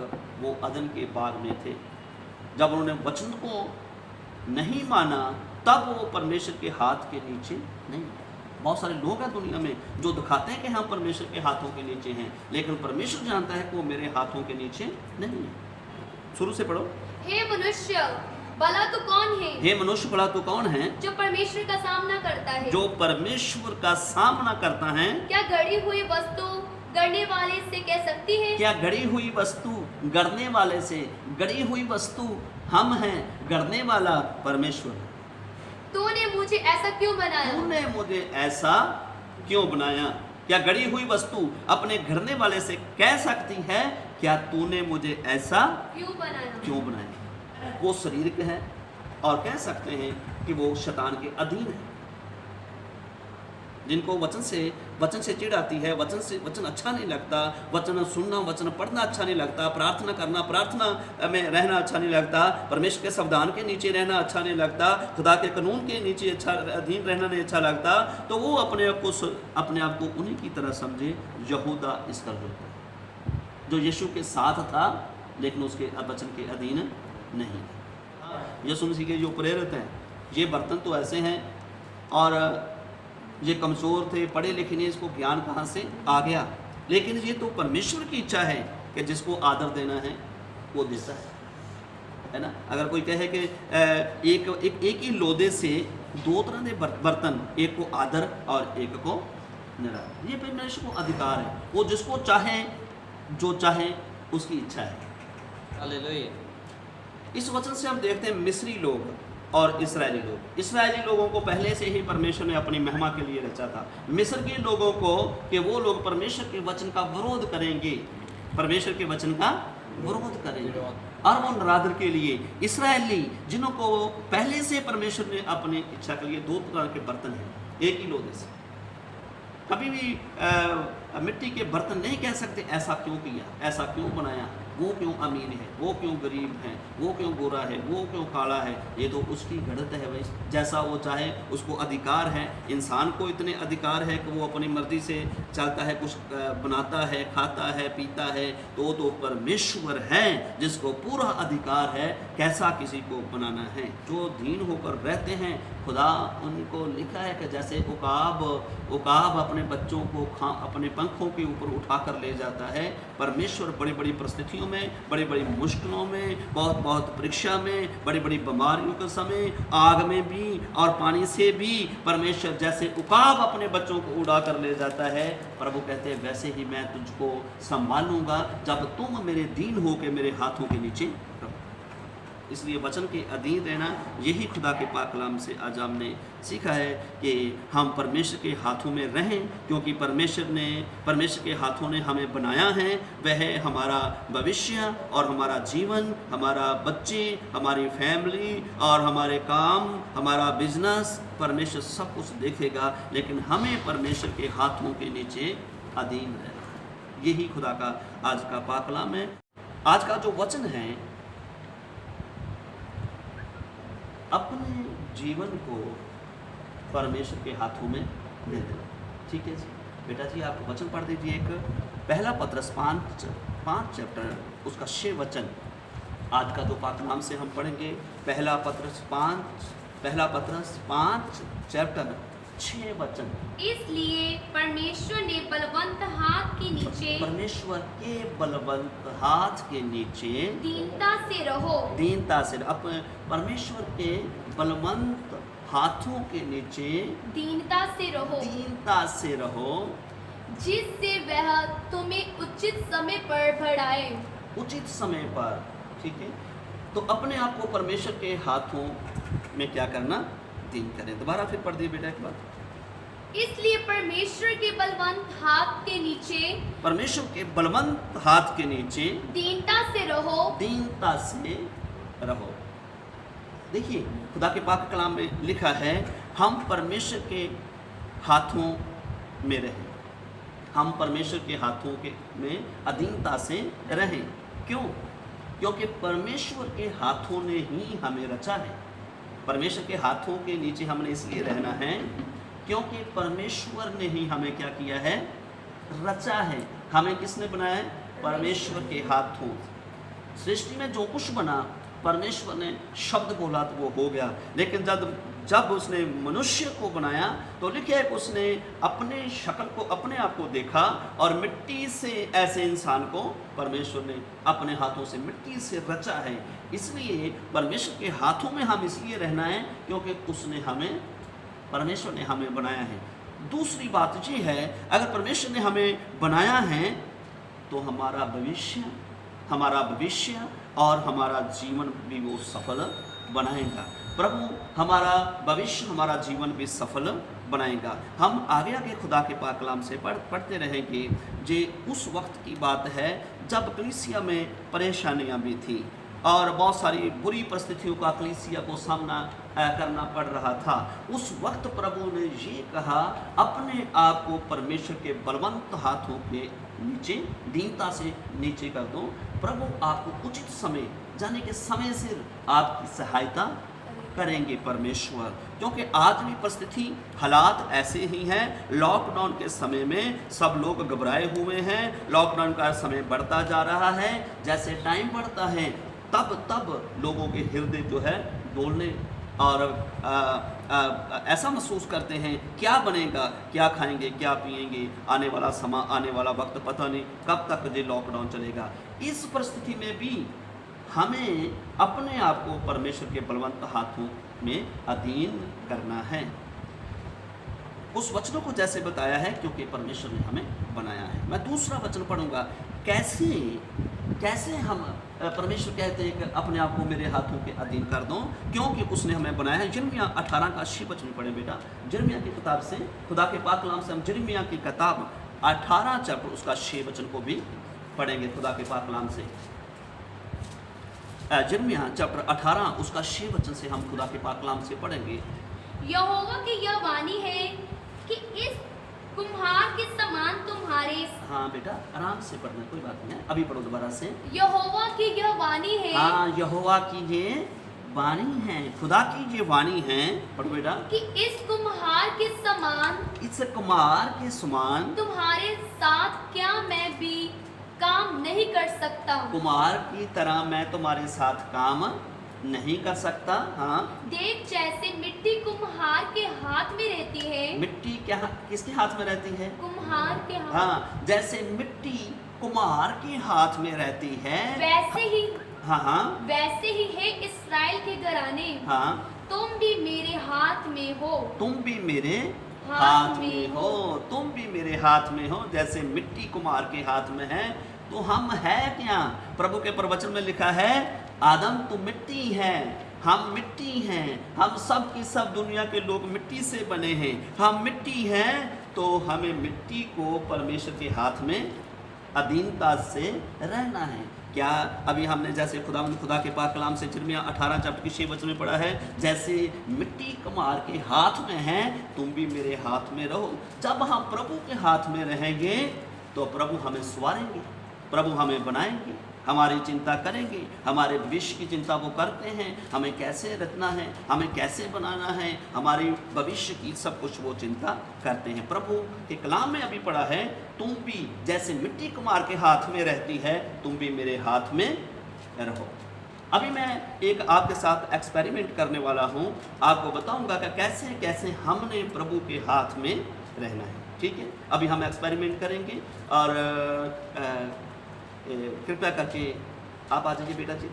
[SPEAKER 1] वो अदन के बाग में थे। जब उन्होंने वचन को नहीं माना, तब वो परमेश्वर के हाथ के नीचे नहीं। बहुत सारे लोग हैं दुनिया में जो दिखाते हैं कि हम परमेश्वर के हाथों के नीचे हैं, लेकिन परमेश्वर जानता है कि वो मेरे हाथों के नीचे नहीं है। शुरू से पढ़ो।
[SPEAKER 2] हे मनुष्य, भला तो कौन है
[SPEAKER 1] हे मनुष्य भला तो कौन है
[SPEAKER 2] जो परमेश्वर का सामना करता है?
[SPEAKER 1] जो परमेश्वर का सामना करता है?
[SPEAKER 2] क्या गढ़ी हुई वस्तु गढ़ने वाले से कह सकती है?
[SPEAKER 1] क्या गढ़ी हुई वस्तु गढ़ने वाले से? गढ़ी हुई वस्तु हम हैं, गढ़ने वाला परमेश्वर है।
[SPEAKER 2] तूने मुझे ऐसा क्यों बनाया?
[SPEAKER 1] तूने मुझे ऐसा क्यों बनाया? क्या गढ़ी हुई वस्तु अपने गढ़ने वाले से कह सकती है क्या तूने मुझे ऐसा
[SPEAKER 2] क्यों बनाया?
[SPEAKER 1] क्यों बनाया? वो शरीर के है और कह सकते हैं कि वो शैतान के अधीन है। जिनको वचन से चिढ़ आती है, वचन अच्छा नहीं लगता, वचन सुनना, वचन पढ़ना अच्छा नहीं लगता, प्रार्थना करना, प्रार्थना में रहना अच्छा नहीं लगता, परमेश्वर के संविधान के नीचे रहना अच्छा नहीं लगता, खुदा के कानून के नीचे अधीन रहना नहीं अच्छा लगता, तो वो अपने आप को उन्हीं की तरह समझे यहूदा इस्करियोती, जो यीशु के साथ था लेकिन उसके वचन के अधीन नहीं। यीशु मसीह के जो प्रेरित हैं, ये बर्तन तो ऐसे हैं और ये कमज़ोर थे, पढ़े लिखे नहीं, इसको ज्ञान कहाँ से आ गया, लेकिन ये तो परमेश्वर की इच्छा है कि जिसको आदर देना है वो देता है ना। अगर कोई कहे कि एक ही लोदे से दो तरह के बर्तन, एक को आदर और एक को निरादर, ये परमेश्वर को अधिकार है, वो जिसको चाहे जो चाहे उसकी इच्छा है।
[SPEAKER 3] हालेलुया।
[SPEAKER 1] इस वचन से हम देखते हैं मिस्री लोग और इस्राएली लोगों को पहले से ही परमेश्वर ने अपनी महिमा के लिए रचा था। मिस्र के लोगों को कि वो लोग परमेश्वर के वचन का विरोध करेंगे, परमेश्वर के वचन का विरोध करेंगे, और वो नरादर के लिए इस्राएली जिन्हों को पहले से परमेश्वर ने अपनी इच्छा के लिए दो प्रकार के बर्तन हैं, एक ही लोदे से। कभी भी मिट्टी के बर्तन नहीं कह सकते ऐसा क्यों किया, ऐसा क्यों बनाया, वो क्यों अमीर है, वो क्यों गरीब है, वो क्यों गोरा है, वो क्यों काला है, ये तो उसकी गढ़त है भाई, जैसा वो चाहे उसको अधिकार है। इंसान को इतने अधिकार है कि वो अपनी मर्जी से चलता है, कुछ बनाता है, खाता है, पीता है, तो परमेश्वर है जिसको पूरा अधिकार है कैसा किसी को बनाना है। जो दीन होकर रहते हैं, खुदा उनको लिखा है कि जैसे उकाब अपने बच्चों को अपने पंखों के ऊपर उठाकर ले जाता है, परमेश्वर बड़ी बड़ी परिस्थितियों में, बड़ी बड़ी मुश्किलों में, बहुत परीक्षा में, बड़ी बड़ी बीमारियों के समय, आग में भी और पानी से भी परमेश्वर जैसे उकाब अपने बच्चों को उड़ा कर ले जाता है, प्रभु कहते हैं वैसे ही मैं तुझको संभालूंगा जब तुम मेरे दीन हो के मेरे हाथों के नीचे रहो। इसलिए वचन के अधीन रहना, यही खुदा के पाक कलाम से आज हमने सीखा है कि हम परमेश्वर के हाथों में रहें, क्योंकि परमेश्वर के हाथों ने हमें बनाया है। वह हमारा भविष्य और हमारा जीवन, हमारा बच्चे, हमारी फैमिली और हमारे काम, हमारा बिजनेस, परमेश्वर सब कुछ देखेगा, लेकिन हमें परमेश्वर के हाथों के नीचे अधीन रहना। यही खुदा का आज का पाक कलाम है। आज का जो वचन है, अपने जीवन को परमेश्वर के हाथों में दे देना। ठीक है जी, बेटा जी आप वचन पढ़ दीजिए। एक पहला पत्रस 5 चैप्टर उसका 6 वचन आज का जो पाक नाम से हम पढ़ेंगे। पहला पत्रस 5 चैप्टर 6 वचन।
[SPEAKER 2] इसलिए परमेश्वर के बलवंत हाथ के नीचे दीनता से रहो। परमेश्वर के बलवंत हाथों के नीचे दीनता से रहो, जिससे वह तुम्हें उचित समय पर बढ़ाए।
[SPEAKER 1] उचित समय पर, ठीक है। तो अपने आप को परमेश्वर के हाथों में क्या करना, दीन करें। दोबारा फिर पढ़ दिए बेटा एक बार।
[SPEAKER 2] इसलिए परमेश्वर के बलवंत हाथ के नीचे दीनता से रहो। देखिए खुदा के पाक कलाम में लिखा है हम परमेश्वर के हाथों में रहें, हम परमेश्वर के हाथों में अधीनता से रहें। क्यों? क्योंकि परमेश्वर के हाथों ने ही हमें रचा है। परमेश्वर के हाथों के नीचे हमने इसलिए रहना है क्योंकि परमेश्वर ने ही हमें क्या किया है, रचा है। हमें किसने बनाया है? परमेश्वर के हाथों। सृष्टि में जो कुछ बना परमेश्वर ने शब्द बोला तो वो हो गया, लेकिन जब उसने मनुष्य को बनाया तो लिखा है कि उसने अपने शक्ल को, अपने आप को देखा और मिट्टी से ऐसे इंसान को परमेश्वर ने अपने हाथों से मिट्टी से रचा है।
[SPEAKER 1] इसलिए परमेश्वर के हाथों में हम इसलिए रहना है क्योंकि परमेश्वर ने हमें बनाया है। दूसरी बात ये है, अगर परमेश्वर ने हमें बनाया है तो हमारा भविष्य और हमारा जीवन भी वो सफल बनाएगा। प्रभु हमारा भविष्य, हमारा जीवन भी सफल बनाएगा। हम आगे खुदा के पाक कलाम से पढ़ते रहेंगे। ये उस वक्त की बात है जब कलीसिया में परेशानियां भी थी और बहुत सारी बुरी परिस्थितियों का कलीसिया को सामना करना पड़ रहा था। उस वक्त प्रभु ने ये कहा, अपने आप को परमेश्वर के बलवंत हाथों के नीचे, दीनता से नीचे कर दो। प्रभु आपको उचित समय, जाने के समय सिर आपकी सहायता करेंगे परमेश्वर, क्योंकि आज भी परिस्थिति हालात ऐसे ही हैं। लॉकडाउन के समय में सब लोग घबराए हुए हैं। लॉकडाउन का समय बढ़ता जा रहा है। जैसे टाइम बढ़ता है तब लोगों के हृदय जो है डोलने और ऐसा महसूस करते हैं, क्या बनेगा, क्या खाएंगे, क्या पिएंगे, आने वाला वक्त पता नहीं कब तक ये लॉकडाउन चलेगा। इस परिस्थिति में भी हमें अपने आप को परमेश्वर के बलवंत हाथों में अधीन करना है। उस वचनों को जैसे बताया है क्योंकि परमेश्वर ने हमें बनाया है। मैं दूसरा वचन पढ़ूंगा, कैसे हम परमेश्वर कहते हैं कि अपने आप को मेरे हाथों के अधीन कर दो क्योंकि उसने हमें बनाया है। यिर्मयाह 18 का 6 वचन पढ़े बेटा। यिर्मयाह की किताब से, खुदा के पाक कलाम से हम यिर्मयाह की किताब 18 चैप्टर उसका 6 वचन को भी पढ़ेंगे। खुदा के पाक कलाम से यिर्मयाह चैप्टर 18 उसका 6 वचन से हम खुदा के पाक कलाम से पढ़ेंगे।
[SPEAKER 2] यहोवा की यह वाणी है कि इस कुम्हार के समान तुम्हारे।
[SPEAKER 1] हाँ बेटा आराम से पढ़ना, कोई बात नहीं है, अभी पढ़ो दोबारा से।
[SPEAKER 2] यहोवा की यह वाणी है।
[SPEAKER 1] हाँ, यहोवा की ये वाणी है, खुदा की ये वाणी है, पढ़ो बेटा।
[SPEAKER 2] कि इस कुम्हार के समान,
[SPEAKER 1] इस कुम्हार के समान
[SPEAKER 2] तुम्हारे साथ क्या मैं भी काम नहीं कर सकता।
[SPEAKER 1] कुम्हार की तरह मैं तुम्हारे साथ काम नहीं कर सकता। हाँ,
[SPEAKER 2] देख जैसे मिट्टी कुम्हार के हाथ में रहती है।
[SPEAKER 1] मिट्टी क्या किसके हाथ में रहती है?
[SPEAKER 2] कुम्हार के हाथ।
[SPEAKER 1] हाँ, जैसे मिट्टी कुम्हार के हाथ में रहती है
[SPEAKER 2] वैसे ही,
[SPEAKER 1] हाँ
[SPEAKER 2] वैसे ही है इस्राएल के घराने।
[SPEAKER 1] हाँ,
[SPEAKER 2] तुम भी मेरे हाथ में हो।
[SPEAKER 1] तुम भी मेरे हाथ में हो। तुम भी मेरे हाथ में हो। जैसे मिट्टी कुम्हार के हाथ में है तो हम है क्या? प्रभु के प्रवचन में लिखा है, आदम तू मिट्टी है, हम मिट्टी हैं, हम सब की सब दुनिया के लोग मिट्टी से बने हैं। हम मिट्टी हैं तो हमें मिट्टी को परमेश्वर के हाथ में अधीनता से रहना है। क्या अभी हमने जैसे खुदा के पाक कलाम से यिर्मयाह 18 चैप्टर के 6 वचन में पढ़ा है, जैसे मिट्टी कुम्हार के हाथ में है तुम भी मेरे हाथ में रहो। जब हम प्रभु के हाथ में रहेंगे तो प्रभु हमें संवारेंगे, प्रभु हमें बनाएंगे, हमारी चिंता करेंगे, हमारे भविष्य की चिंता वो करते हैं, हमें कैसे रखना है, हमें कैसे बनाना है, हमारी भविष्य की सब कुछ वो चिंता करते हैं। प्रभु के कलाम में अभी पढ़ा है, तुम भी जैसे मिट्टी कुम्हार के हाथ में रहती है तुम भी मेरे हाथ में रहो। अभी मैं एक आपके साथ एक्सपेरिमेंट करने वाला हूँ, आपको बताऊँगा कि कैसे कैसे हमने प्रभु के हाथ में रहना है। ठीक है, अभी हम एक्सपेरिमेंट करेंगे और कृपया करके आप आ जाइए बेटा जी।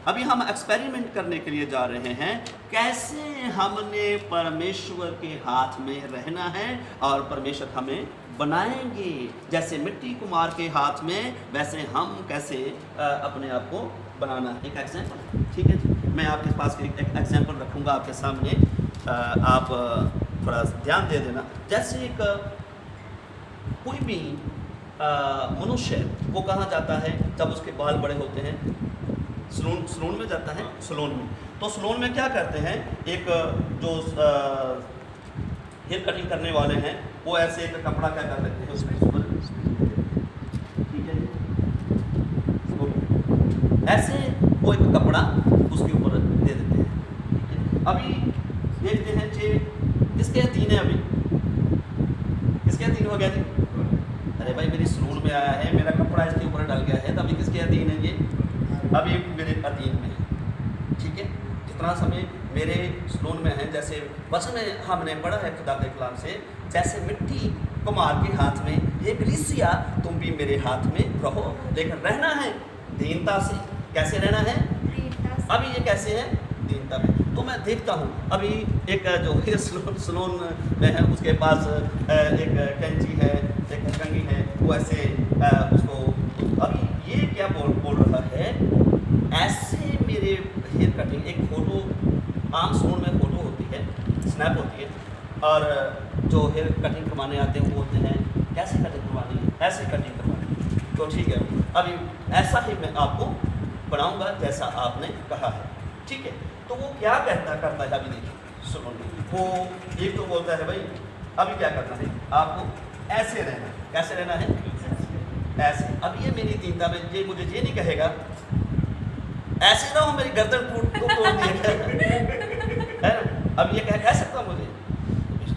[SPEAKER 1] अभी हम एक्सपेरिमेंट करने के लिए जा रहे हैं, कैसे हमने परमेश्वर के हाथ में रहना है और परमेश्वर हमें बनाएंगे। जैसे मिट्टी कुम्हार के हाथ में, वैसे हम कैसे अपने आप को बनाना है। एक एग्जाम्पल, ठीक है जी, मैं आपके पास एक एग्जाम्पल रखूँगा आपके सामने, आप थोड़ा ध्यान दे देना। जैसे एक कोई भी मनुष्य, वो कहाँ जाता है जब उसके बाल बड़े होते हैं? सलून में जाता है। सलून में, तो सलून में क्या करते हैं, एक जो हेयर कटिंग करने वाले हैं वो ऐसे एक कपड़ा क्या कर देते हैं उसमें ऊपर, ठीक है, ऐसे वो एक कपड़ा उसके ऊपर दे देते हैं। अभी देखते हैं कि किसके अधीन है, अभी किसके अधीन हो गया जी? अरे भाई मेरी सलून में आया है, मेरा कपड़ा इसके ऊपर डल गया है, तो अभी किसके अधीन है ये? अभी मेरे अधीन में है। ठीक है, जितना समय मेरे सलून में है, जैसे वचन हमने पढ़ा है खुदा के कलाम से, जैसे मिट्टी कुम्हार के हाथ में, ये कलीसिया तुम भी मेरे हाथ में रहो। लेकिन रहना है दीनता से। कैसे रहना है? अभी ये कैसे है? दीनता में। तो मैं देखता हूँ अभी एक जो हेयर सलून में है उसके पास एक कैंची है, एक कंघी है, वो ऐसे उसको अभी ये क्या बोल रहा है, ऐसे मेरे हेयर कटिंग, एक फोटो आम सलून में फोटो होती है, स्नैप होती है, और जो हेयर कटिंग करवाने आते हैं वो बोलते हैं कैसे कटिंग करवानी है, ऐसे कटिंग करवानी है। तो ठीक है, अभी ऐसा ही मैं आपको बनाऊंगा जैसा आपने कहा है, ठीक है। तो वो क्या करता है अभी देखिए सुनो, वो एक तो बोलता है भाई अभी क्या करना है, आपको ऐसे रहना है। कैसे रहना है? ऐसे। अब ये मेरी दीनता में ये मुझे ये नहीं कहेगा ऐसे रहो, मेरी गर्दन तोड़ दिया है। अब ये कह सकता मुझे,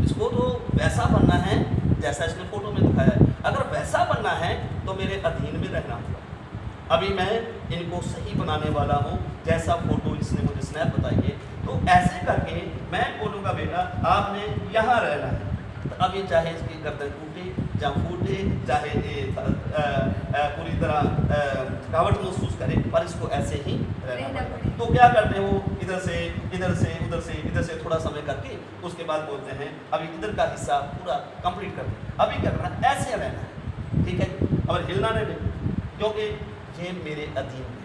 [SPEAKER 1] इसको तो वैसा बनना है जैसा इसने फोटो में दिखाया है। अगर वैसा बनना है तो मेरे अधीन में रहना होगा। अभी मैं इनको सही बनाने वाला हूँ, जैसा फोटो इसने मुझे स्नैप बताई है। तो ऐसे करके मैं बोलूँगा बेटा आपने यहाँ रहना है। तो अब ये चाहे इसकी गर्दन टूटे या फूटे, चाहे पूरी तरह थकावट महसूस करे, पर इसको ऐसे ही रहना पड़ेगा। तो क्या करते हो, इधर से इधर से उधर से इधर से थोड़ा समय करके उसके बाद बोलते हैं अभी इधर का हिस्सा पूरा कंप्लीट कर दे। अभी क्या करना, ऐसे रहना है, ठीक है। अब हिलना नहीं, क्योंकि ये मेरे अधीन है।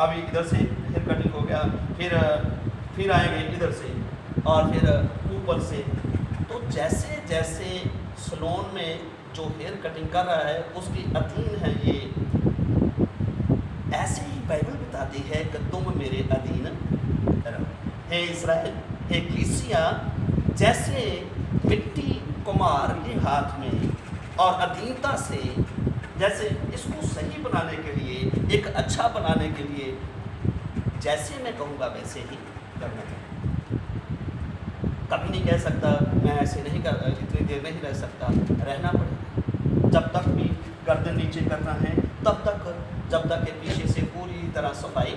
[SPEAKER 1] अभी इधर से हेयर कटिंग हो गया, फिर आएंगे इधर से और फिर ऊपर से। तो जैसे जैसे सलून में जो हेयर कटिंग कर रहा है उसकी अधीन है ये, ऐसे ही बाइबल बताती है कि तुम मेरे अधीन रहो। हे इस्राएल, हे कलीसिया, जैसे मिट्टी कुम्हार के हाथ में और अधीनता से, जैसे इसको सही बनाने के लिए, एक अच्छा बनाने के लिए जैसे मैं कहूँगा वैसे ही करना है। कभी नहीं कह सकता मैं ऐसे नहीं कर, इतनी देर नहीं रह सकता, रहना पड़ेगा। जब तक भी गर्दन नीचे करना है तब तक, जब तक के पीछे से पूरी तरह सफाई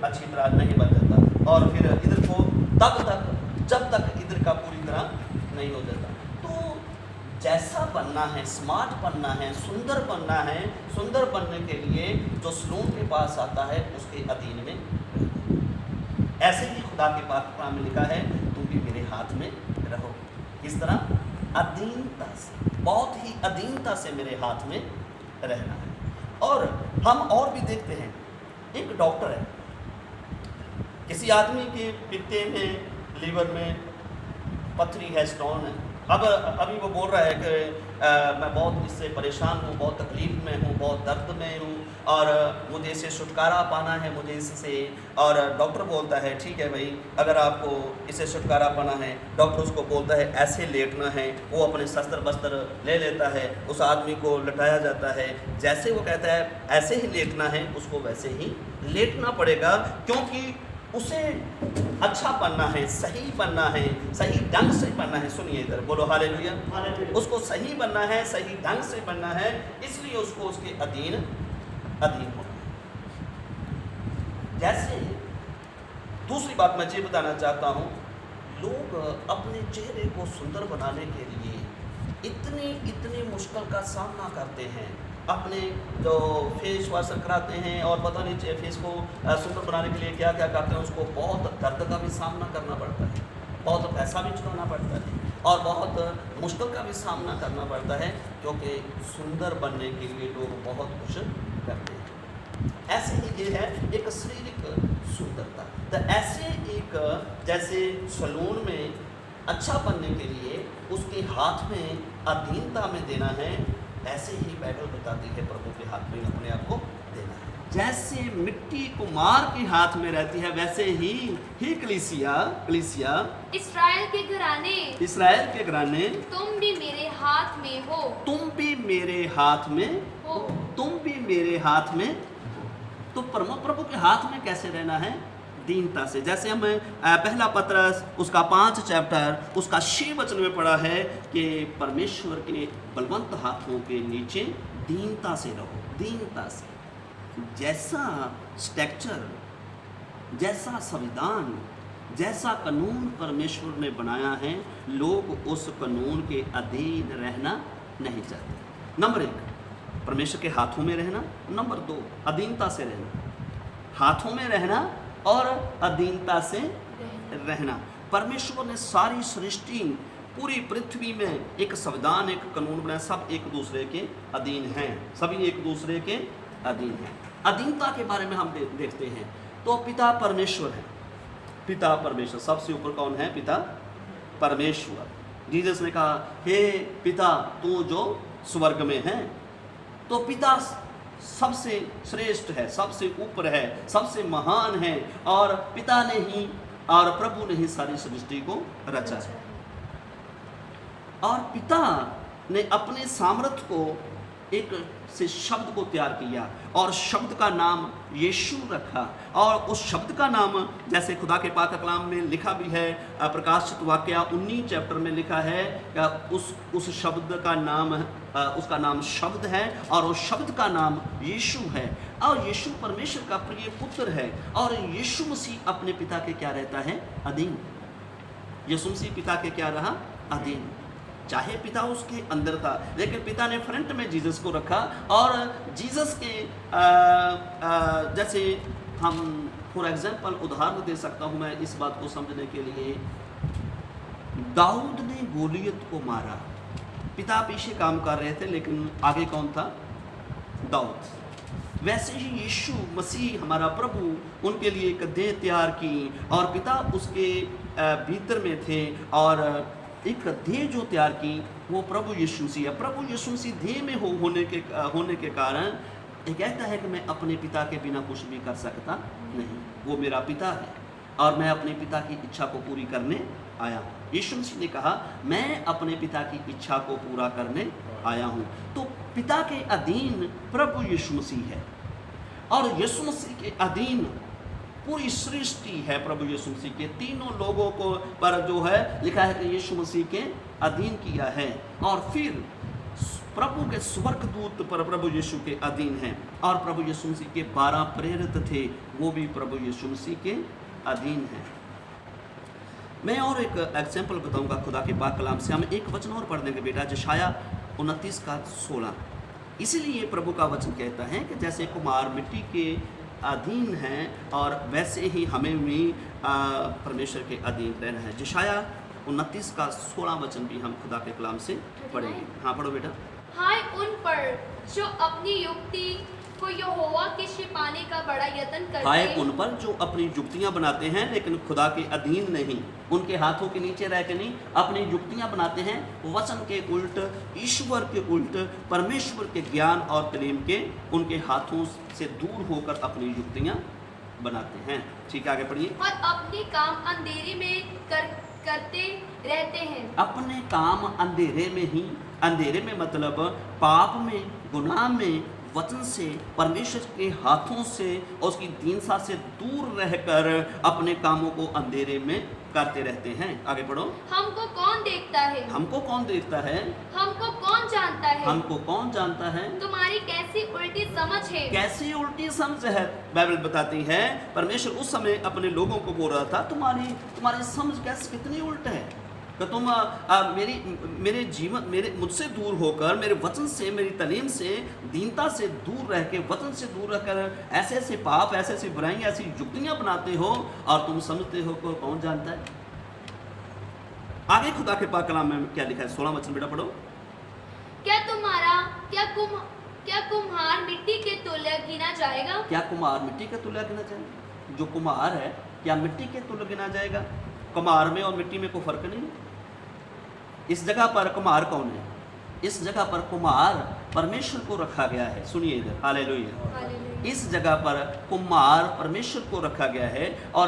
[SPEAKER 1] अच्छी तरह नहीं बन जाता, और फिर इधर को तब तक जब तक इधर का पूरी तरह नहीं हो जाता। तो जैसा बनना है, स्मार्ट बनना है, सुंदर बनना है, सुंदर बनने के लिए जो सलून के पास आता है उसके अधीन में। ऐसे ही खुदा के पाक कलाम में लिखा है तुम भी मेरे हाथ में रहो। इस तरह अधीनता से, बहुत ही अधीनता से मेरे हाथ में रहना है। और हम और भी देखते हैं, एक डॉक्टर है, किसी आदमी के पित्ते में, लीवर में पथरी है, स्टोन है। अब अभी वो बोल रहा है कि मैं बहुत इससे परेशान हूँ, बहुत तकलीफ में हूँ, बहुत दर्द में हूँ और मुझे इससे छुटकारा पाना है, मुझे इससे। और डॉक्टर बोलता है ठीक है भाई, अगर आपको इससे छुटकारा पाना है, डॉक्टर उसको बोलता है ऐसे लेटना है। वो अपने शस्त्र बस्त्र ले लेता है, उस आदमी को लटाया जाता है। जैसे वो कहता है ऐसे ही लेटना है, उसको वैसे ही लेटना पड़ेगा, क्योंकि उसे अच्छा बनना है, सही बनना है, सही ढंग से बनना है। सुनिए इधर, बोलो हालेलुया। उसको सही बनना है, सही ढंग से बनना है, इसलिए उसको उसके अधीन होना है। जैसे दूसरी बात मैं ये बताना चाहता हूँ, लोग अपने चेहरे को सुंदर बनाने के लिए इतनी मुश्किल का सामना करते हैं। अपने जो फेस वॉश कराते हैं और पता नहीं फेस को सुंदर बनाने के लिए क्या क्या करते हैं, उसको बहुत दर्द का भी सामना करना पड़ता है, बहुत पैसा भी चुकाना पड़ता है और बहुत मुश्किल का भी सामना करना पड़ता है, क्योंकि सुंदर बनने के लिए लोग बहुत कुछ करते हैं। ऐसे ही ये है एक शारीरिक सुंदरता। तो ऐसे एक जैसे सलून में अच्छा बनने के लिए उसके हाथ में अधीनता में देना है, ऐसे ही बाइबल बताती है प्रभु के हाथ में अपने आप को देना है। जैसे मिट्टी कुम्हार के हाथ में रहती है, वैसे ही कलीसिया
[SPEAKER 2] इस्राएल के घराने
[SPEAKER 1] तुम भी मेरे हाथ में हो, तुम भी मेरे हाथ में। तो प्रभु के हाथ में कैसे रहना है? दीनता से। जैसे हम पहला पत्रस उसका 5 चैप्टर उसका 6 वचन में पढ़ा है कि परमेश्वर के बलवंत हाथों के नीचे दीनता से रहो, दीनता से। जैसा स्ट्रक्चर, जैसा संविधान, जैसा कानून परमेश्वर ने बनाया है, लोग उस कानून के अधीन रहना नहीं चाहते। नंबर 1 परमेश्वर के हाथों में रहना, नंबर 2 अधीनता से रहना। हाथों में रहना और अधीनता से रहना। परमेश्वर ने सारी सृष्टि, पूरी पृथ्वी में एक संविधान, एक कानून बनाया, सब एक दूसरे के अधीन हैं, सभी एक दूसरे के अधीन हैं। अधीनता के बारे में हम देखते हैं तो पिता परमेश्वर है। पिता परमेश्वर, सबसे ऊपर कौन है? पिता परमेश्वर। जीसस ने कहा, हे पिता तू जो स्वर्ग में है। तो पिता सबसे श्रेष्ठ है, सबसे ऊपर है, सबसे महान है, और पिता ने ही और प्रभु ने ही सारी सृष्टि को रचा है। और पिता ने अपने सामर्थ्य को एक से शब्द को तैयार किया और शब्द का नाम यीशु रखा। और उस शब्द का नाम, जैसे खुदा के पाक कलाम में लिखा भी है, प्रकाशित वाकया 19 चैप्टर में लिखा है, उस शब्द का नाम, उसका नाम शब्द है और उस शब्द का नाम यीशु है। और यीशु परमेश्वर का प्रिय पुत्र है। और यीशु मसीह अपने पिता के क्या रहता है? अधीन। यीशु मसीह पिता के क्या रहा? अधीन। चाहे पिता उसके अंदर था, लेकिन पिता ने फ्रंट में जीसस को रखा। और जीसस के जैसे हम फॉर एग्जांपल उदाहरण दे सकता हूँ मैं इस बात को समझने के लिए। दाऊद ने गोलियत को मारा, पिता पीछे काम कर रहे थे, लेकिन आगे कौन था? दाऊद। वैसे ही यीशु मसीह हमारा प्रभु, उनके लिए एक देह तैयार की और पिता उसके भीतर में थे, और एक देह जो तैयार की वो प्रभु यीशु मसीह है। प्रभु यीशु मसीह देह में होने के कारण ये कहता है कि मैं अपने पिता के बिना कुछ भी कर सकता नहीं। वो मेरा पिता है और मैं अपने पिता की इच्छा को पूरी करने आया हूँ। यीशु मसीह ने कहा, मैं अपने पिता की इच्छा को पूरा करने आया हूँ। तो पिता के अधीन प्रभु यीशु मसीह है, और यीशु मसीह के अधीन पूरी सृष्टि है। प्रभु यीशु मसीह के तीनों लोगों को पर जो है लिखा है कि यीशु मसीह के अधीन किया है। और फिर प्रभु के स्वर्गदूत पर प्रभु यीशु के अधीन हैं, और प्रभु यीशु मसीह के 12 प्रेरित थे, वो भी प्रभु यीशु मसीह के अधीन हैं। मैं और एक एग्जाम्पल बताऊंगा खुदा के पाक कलाम से। हम एक वचन और पढ़ देंगे बेटा, यशायाह 29:16। इसीलिए प्रभु का वचन कहता है कि जैसे कुम्हार मिट्टी के अधीन हैं, और वैसे ही हमें भी परमेश्वर के अधीन रहना है। यशायाह 29:16 वचन भी हम खुदा के कलाम से पढ़ेंगे। हाँ पढ़ो बेटा।
[SPEAKER 2] हाय उन पर जो अपनी युक्ति को यहोवा के छिपाने का बड़ा यत्न करते हैं।
[SPEAKER 1] हाय उन पर जो अपनी युक्तियां बनाते हैं लेकिन खुदा के अधीन नहीं, उनके हाथों के नीचे रह के नहीं, अपनी युक्तियां बनाते हैं वचन के उल्ट, ईश्वर के उल्ट, परमेश्वर के ज्ञान और कलीम के उनके हाथों से दूर होकर अपनी युक्तियां बनाते हैं। ठीक है, आगे पढ़िए।
[SPEAKER 2] और अपने काम अंधेरे में करते रहते हैं।
[SPEAKER 1] अपने काम अंधेरे में ही, अंधेरे में मतलब पाप में, गुनाह में, वचन से, परमेश्वर के हाथों से और उसकी दीनता से दूर रहकर अपने कामों को अंधेरे में करते रहते हैं। आगे पढ़ो।
[SPEAKER 2] हमको कौन देखता है?
[SPEAKER 1] हमको कौन देखता है?
[SPEAKER 2] हमको कौन जानता है?
[SPEAKER 1] हमको कौन जानता है?
[SPEAKER 2] तुम्हारी कैसी उल्टी समझ है? कैसी
[SPEAKER 1] उल्टी समझ है? बाइबल बताती है परमेश्वर उस समय अपने लोगों को बोल रहा था, तुम्हारी समझ कैसे कितनी उल्ट है कि तुम मेरे जीवन, मेरे मुझसे दूर होकर, मेरे वचन से, मेरी तालीम से, दीनता से दूर रह के, वचन से दूर रहकर ऐसे ऐसे पाप, ऐसे ऐसी बुराइयां, ऐसी युक्तियां बनाते हो, और तुम समझते हो को कौन जानता है। आगे खुदा के पाक कलाम में क्या लिखा है? 16 वचन बेटा पढ़ो।
[SPEAKER 2] क्या कुम्हार मिट्टी के तुल्य गिना जाएगा?
[SPEAKER 1] क्या कुम्हार मिट्टी के तुल्य गिना जाएगा? जो कुम्हार है क्या मिट्टी के तुल्य गिना जाएगा? कुम्हार में और मिट्टी में कोई फर्क नहीं है। इस जगह पर कुम्हार कौन है? इस जगह पर कुम्हार परमेश्वर को रखा गया है। सुनिए इधर, हालेलुया। इस जगह पर कुम्हार परमेश्वर को रखा गया है, और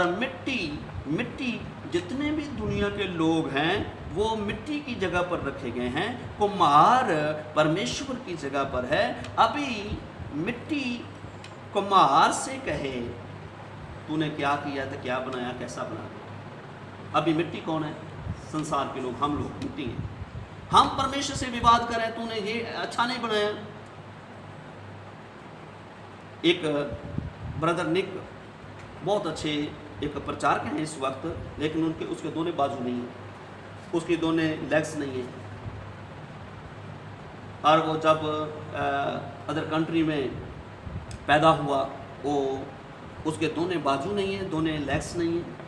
[SPEAKER 1] मिट्टी जितने भी दुनिया के लोग हैं वो मिट्टी की जगह पर रखे गए हैं। कुम्हार परमेश्वर की जगह पर है। अभी मिट्टी कुम्हार से कहे तूने क्या किया था, क्या बनाया, कैसा बनाया। अभी मिट्टी कौन है? संसार के लोग, हम लोग मिट्टी हैं। हम परमेश्वर से विवाद करें, तूने ये अच्छा नहीं बनाया। एक ब्रदर निक बहुत अच्छे एक प्रचारक हैं इस वक्त, लेकिन उसके दोनों बाजू नहीं है, उसके दोनों लेग्स नहीं है। और वो जब अदर कंट्री में पैदा हुआ, वो उसके दोनों बाजू नहीं है, दोनों लेग्स नहीं है।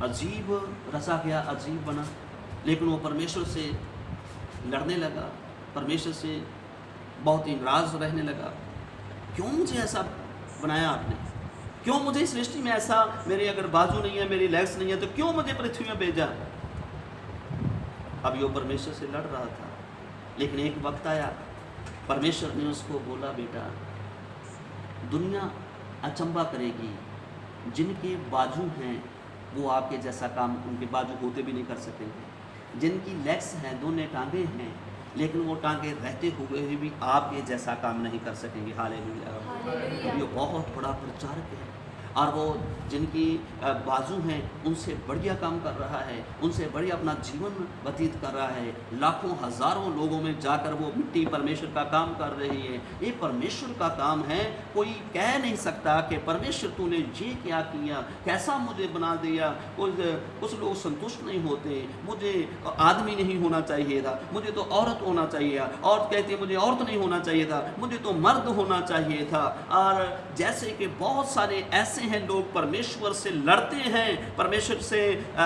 [SPEAKER 1] अजीब रचा गया, अजीब बना, लेकिन वो परमेश्वर से लड़ने लगा, परमेश्वर से बहुत ही नाराज रहने लगा। क्यों मुझे ऐसा बनाया आपने? क्यों मुझे इस सृष्टि में ऐसा, मेरी अगर बाजू नहीं है, मेरी लेग्स नहीं है, तो क्यों मुझे पृथ्वी में भेजा? अब वो परमेश्वर से लड़ रहा था, लेकिन एक वक्त आया, परमेश्वर ने उसको बोला, बेटा दुनिया अचंबा करेगी, जिनके बाजू हैं वो आपके जैसा काम, उनके बाजू होते भी नहीं कर सकेंगे। जिनकी लेग्स हैं, दोनों टांगे हैं, लेकिन वो टांगे रहते हुए भी आपके जैसा काम नहीं कर सकेंगे। हालेलुया। ये बहुत बड़ा प्रचारक है, और वो जिनकी बाजू हैं उनसे बढ़िया काम कर रहा है, उनसे बढ़िया अपना जीवन व्यतीत कर रहा है। लाखों हजारों लोगों में जाकर वो मिट्टी परमेश्वर का काम कर रही है। ये परमेश्वर का काम है। कोई कह नहीं सकता कि परमेश्वर तूने ये क्या किया, कैसा मुझे बना दिया। कुछ लोग संतुष्ट नहीं होते, मुझे आदमी नहीं होना चाहिए था, मुझे तो औरत होना चाहिए। औरत कहती है मुझे औरत नहीं होना चाहिए था, मुझे तो मर्द होना चाहिए था। और जैसे कि बहुत सारे ऐसे हैं लोग परमेश्वर से लड़ते हैं, परमेश्वर से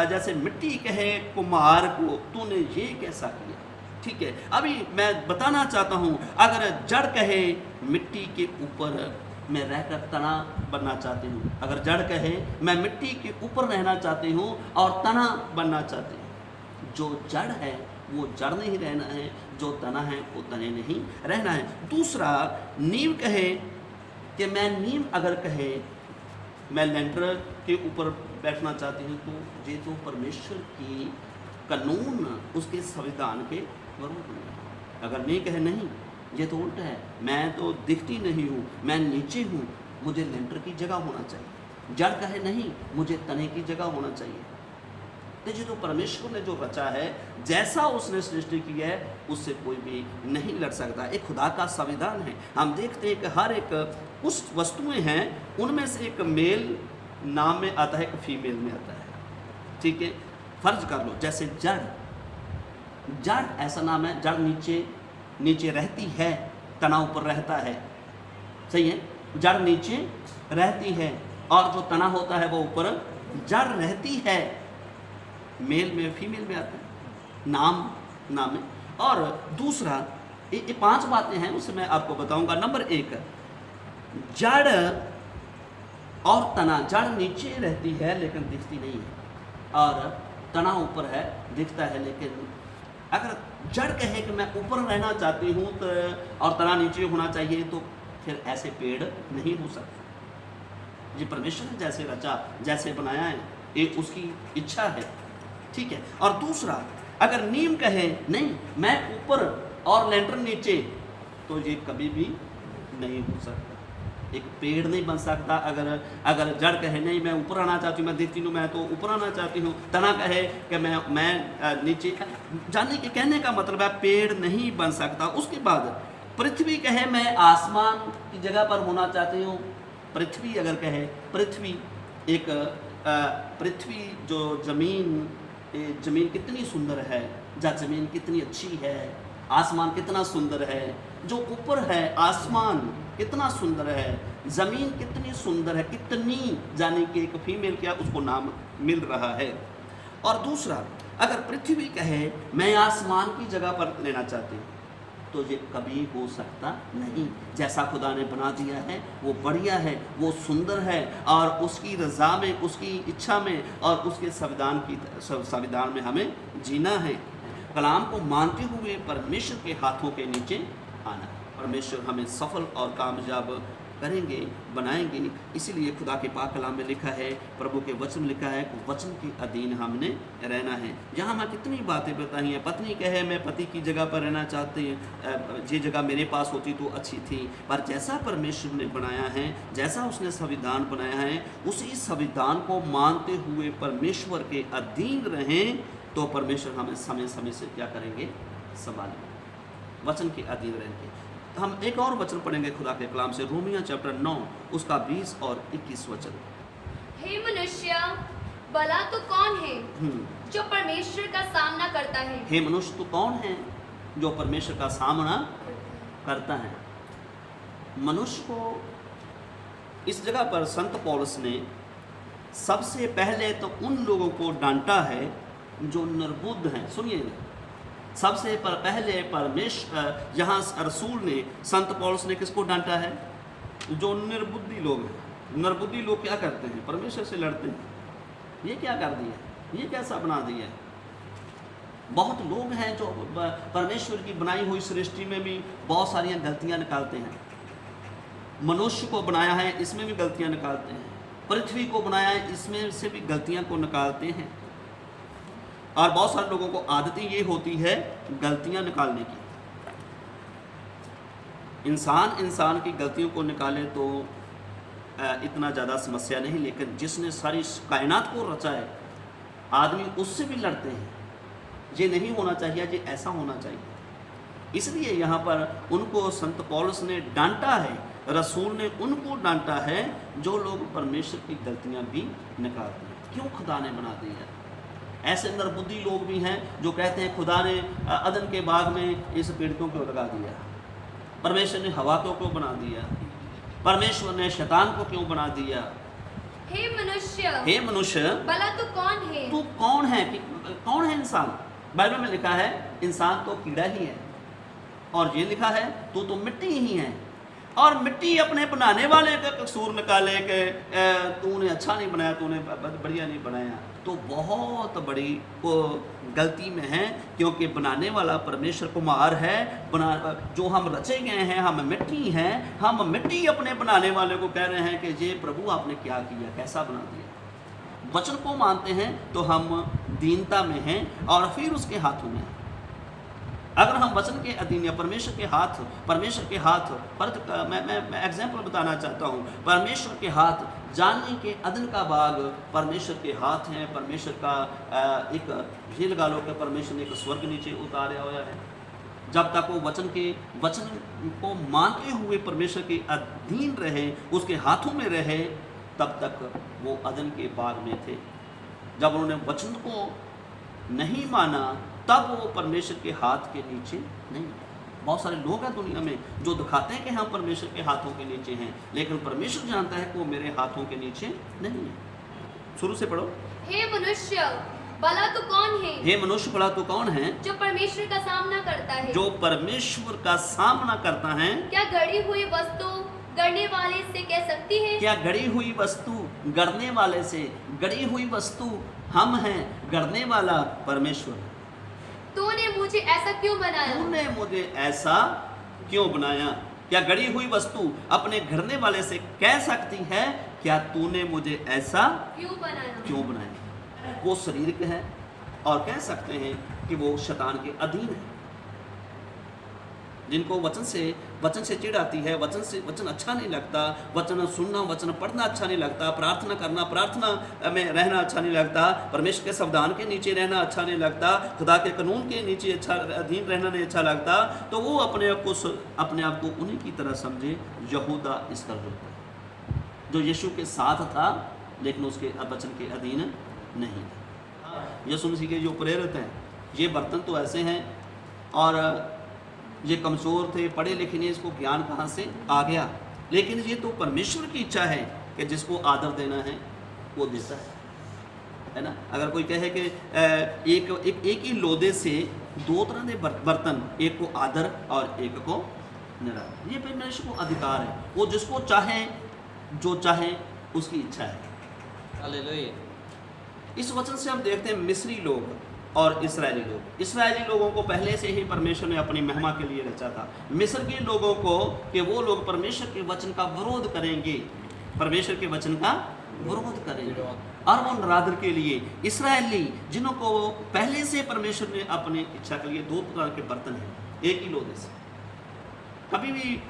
[SPEAKER 1] जैसे मिट्टी कहे कुम्हार को तूने ये कैसा किया। ठीक है, अभी मैं बताना चाहता हूं, अगर जड़ कहे मिट्टी के ऊपर मैं रहकर तना बनना चाहती हूँ, अगर जड़ कहे मैं मिट्टी के ऊपर रहना चाहती हूँ और तना बनना चाहती हूँ, जो जड़ है वो जड़ नहीं रहना है, जो तना है वो तने नहीं रहना है। दूसरा, नींव कहे कि मैं नींव अगर कहे मैं लेंटर के ऊपर बैठना चाहती हूँ, तो ये तो परमेश्वर की कानून, उसके संविधान के विरुद्ध है। अगर नहीं कहे नहीं, ये तो उल्टा है, मैं तो दिखती नहीं हूँ, मैं नीचे हूँ, मुझे लेंटर की जगह होना चाहिए। जड़ कहे नहीं, मुझे तने की जगह होना चाहिए। तो ये तो परमेश्वर ने जो रचा है, जैसा उसने सृष्टि की है, उससे कोई भी नहीं लड़ सकता। एक खुदा का संविधान है। हम देखते हैं कि हर एक कुछ वस्तुएं हैं, उनमें से एक मेल नाम में आता है, एक फीमेल में आता है। ठीक है, फर्ज कर लो जैसे जड़, जड़ ऐसा नाम है, जड़ नीचे नीचे रहती है, तना ऊपर रहता है। सही है, जड़ नीचे रहती है और जो तना होता है वो ऊपर। जड़ रहती है, मेल में फीमेल में आता है, नाम में। और दूसरा, ये 5 बातें हैं, उससे मैं आपको बताऊंगा। नंबर 1, जड़ और तना। जड़ नीचे रहती है लेकिन दिखती नहीं है, और तना ऊपर है, दिखता है। लेकिन अगर जड़ कहे कि मैं ऊपर रहना चाहती हूँ तो और तना नीचे होना चाहिए, तो फिर ऐसे पेड़ नहीं हो सकते। ये परमेश्वर ने जैसे रचा, जैसे बनाया है, ये उसकी इच्छा है। ठीक है। और दूसरा, अगर नीम कहे नहीं मैं ऊपर और लेंटर नीचे, तो ये कभी भी नहीं हो सकता। एक पेड़ नहीं बन सकता। अगर जड़ कहे नहीं मैं ऊपर आना चाहती हूँ, मैं देखती हूँ मैं तो ऊपर आना चाहती हूँ, तना कहे कि मैं नीचे, जानने के कहने का मतलब है पेड़ नहीं बन सकता। उसके बाद पृथ्वी कहे मैं आसमान की जगह पर होना चाहती हूँ। पृथ्वी अगर कहे, पृथ्वी एक पृथ्वी जो ज़मीन कितनी सुंदर है, ज़मीन कितनी अच्छी है, आसमान कितना सुंदर है, जो ऊपर है आसमान कितना सुंदर है, ज़मीन कितनी सुंदर है, कितनी, जाने कि एक फीमेल क्या उसको नाम मिल रहा है। और दूसरा, अगर पृथ्वी कहे मैं आसमान की जगह पर लेना चाहती हूँ, तो ये कभी हो सकता नहीं। जैसा खुदा ने बना दिया है वो बढ़िया है, वो सुंदर है, और उसकी रज़ा में, उसकी इच्छा में और उसके संविधान में हमें जीना है। कलाम को मानते हुए परमेश्वर के हाथों के नीचे आना। परमेश्वर हमें सफल और कामयाब करेंगे, बनाएंगे। इसीलिए खुदा के पाक कलाम में लिखा है, प्रभु के वचन में लिखा है कि वचन के अधीन हमने रहना है। यहाँ मैं कितनी बातें बताई हैं। पत्नी कहे मैं पति की जगह पर रहना चाहती हूँ, ये जगह मेरे पास होती तो अच्छी थी, पर जैसा परमेश्वर ने बनाया है, जैसा उसने संविधान बनाया है, उसी संविधान को मानते हुए परमेश्वर के अधीन रहें, तो परमेश्वर हमें समय समय से क्या करेंगे, संभालेंगे। वचन के अधीन रहेंगे। हम एक और वचन पढ़ेंगे खुदा के कलाम से, रोमियो चैप्टर 9 उसका 20 और 21 वचन।
[SPEAKER 3] हे मनुष्य, भला तो कौन है जो परमेश्वर का सामना करता है?
[SPEAKER 1] हे मनुष्य, तो कौन है जो परमेश्वर का सामना करता है? मनुष्य को इस जगह पर संत पौलुस ने सबसे पहले तो उन लोगों को डांटा है जो निर्बुद्ध हैं। सुनिए, सबसे पहले परमेश्वर यहाँ रसूल ने, संत पौलुस ने किसको डांटा है? जो निर्बुद्धि लोग हैं। निर्बुद्धि लोग क्या करते हैं? परमेश्वर से लड़ते हैं। ये क्या कर दिया, ये कैसा बना दिया है? बहुत लोग हैं जो परमेश्वर की बनाई हुई सृष्टि में भी बहुत सारी गलतियां निकालते हैं। मनुष्य को बनाया है, इसमें भी गलतियां निकालते हैं। पृथ्वी को बनाया है, इसमें से भी गलतियां को निकालते हैं। और बहुत सारे लोगों को आदत ये होती है गलतियां निकालने की। इंसान की गलतियों को निकाले तो इतना ज़्यादा समस्या नहीं, लेकिन जिसने सारी कायनात को रचा है, आदमी उससे भी लड़ते हैं। ये नहीं होना चाहिए, ये ऐसा होना चाहिए। इसलिए यहाँ पर उनको संत पौलुस ने डांटा है, रसूल ने उनको डांटा है जो लोग परमेश्वर की गलतियाँ भी निकालते हैं। क्यों खुदा ने बना दी है? ऐसे निर्बुद्धि लोग भी हैं जो कहते हैं खुदा ने अदन के बाग में इस पेड़ को क्यों लगा दिया, परमेश्वर ने हवा को क्यों बना दिया, परमेश्वर ने शैतान को क्यों बना दिया।
[SPEAKER 3] हे मनुष्य,
[SPEAKER 2] भला तू कौन है?
[SPEAKER 1] तू कौन है? कौन है इंसान? बाइबल में लिखा है इंसान तो कीड़ा ही है, और ये लिखा है तू तो मिट्टी ही है। और मिट्टी अपने बनाने वाले का कसूर निकाले कि तूने अच्छा नहीं बनाया, तूने बढ़िया नहीं बनाया, तो बहुत बड़ी वो गलती में है। क्योंकि बनाने वाला परमेश्वर कुमार है, जो हम रचे गए हैं, हम मिट्टी हैं। हम मिट्टी अपने बनाने वाले को कह रहे हैं कि ये प्रभु आपने क्या किया, कैसा बना दिया। वचन को मानते हैं तो हम दीनता में हैं और फिर उसके हाथों में हैं। अगर हम वचन के अधीन या परमेश्वर के हाथ पर, मैं एग्जाम्पल बताना चाहता हूँ। परमेश्वर के हाथ, जानने के अदन का बाग परमेश्वर के हाथ हैं। परमेश्वर का एक ये लगा लो कि परमेश्वर ने एक स्वर्ग नीचे उतारा हुआ है। जब तक वो वचन को मानते हुए परमेश्वर के अधीन रहे, उसके हाथों में रहे, तब तक वो अदन के बाग में थे। जब उन्होंने वचन को नहीं माना, तब वो परमेश्वर के हाथ के नीचे नहीं। बहुत सारे लोग हैं दुनिया में जो दिखाते हैं कि हम परमेश्वर के हाथों के नीचे हैं, लेकिन परमेश्वर जानता है कि वो मेरे हाथों के नीचे नहीं है। शुरू से पढ़ो।
[SPEAKER 3] हे मनुष्य, भला तू कौन है?
[SPEAKER 1] हे मनुष्य, भला तू कौन है?
[SPEAKER 3] जो परमेश्वर का सामना करता है।
[SPEAKER 1] जो परमेश्वर का सामना करता है।
[SPEAKER 3] क्या गढ़ी हुई वस्तु गढ़ने वाले से कह सकती है?
[SPEAKER 1] क्या गढ़ी हुई वस्तु गढ़ने वाले से? गढ़ी हुई वस्तु हम हैं, गढ़ने वाला परमेश्वर।
[SPEAKER 3] तूने मुझे ऐसा क्यों बनाया?
[SPEAKER 1] तूने मुझे ऐसा क्यों बनाया? क्या गढ़ी हुई वस्तु अपने गढ़ने वाले से कह सकती है क्या तूने मुझे ऐसा
[SPEAKER 3] क्यों
[SPEAKER 1] बनाया? वो शरीर है और कह सकते हैं कि वो शैतान के अधीन है। जिनको वचन से चिढ़ आती है, वचन अच्छा नहीं लगता, वचन सुनना, वचन पढ़ना अच्छा नहीं लगता, प्रार्थना करना, प्रार्थना में रहना अच्छा नहीं लगता, परमेश्वर के संविधान के नीचे रहना अच्छा नहीं लगता, खुदा के कानून के नीचे अधीन रहना नहीं अच्छा लगता, तो वो अपने आप को उन्हीं की तरह समझे यहूदा इस्करियोती, जो यीशु के साथ था लेकिन उसके वचन के अधीन नहीं था। यीशु मसीह के जो प्रेरित हैं, ये बर्तन तो ऐसे हैं और ये कमज़ोर थे, पढ़े लिखे नहीं, इसको ज्ञान कहाँ से आ गया। लेकिन ये तो परमेश्वर की इच्छा है कि जिसको आदर देना है वो देता है ना। अगर कोई कहे कि एक ही लोदे से दो तरह के बर्तन, एक को आदर और एक को निरादर, ये परमेश्वर को अधिकार है। वो जिसको चाहे, जो चाहे, उसकी इच्छा है। हालेलुया। इस वचन से हम देखते हैं मिस्री लोग और इस्राएली लोगों को पहले से ही परमेश्वर ने अपनी महिमा के लिए रचा था। मिस्र के लोगों को कि वो लोग परमेश्वर के वचन का विरोध करेंगे, परमेश्वर के वचन का विरोध करेंगे, और वो नरादर के लिए इस्राएली जिन्हों को पहले से परमेश्वर ने अपनी इच्छा के लिए दो प्रकार के बर्तन हैं, एक ही लोदे से। कभी भी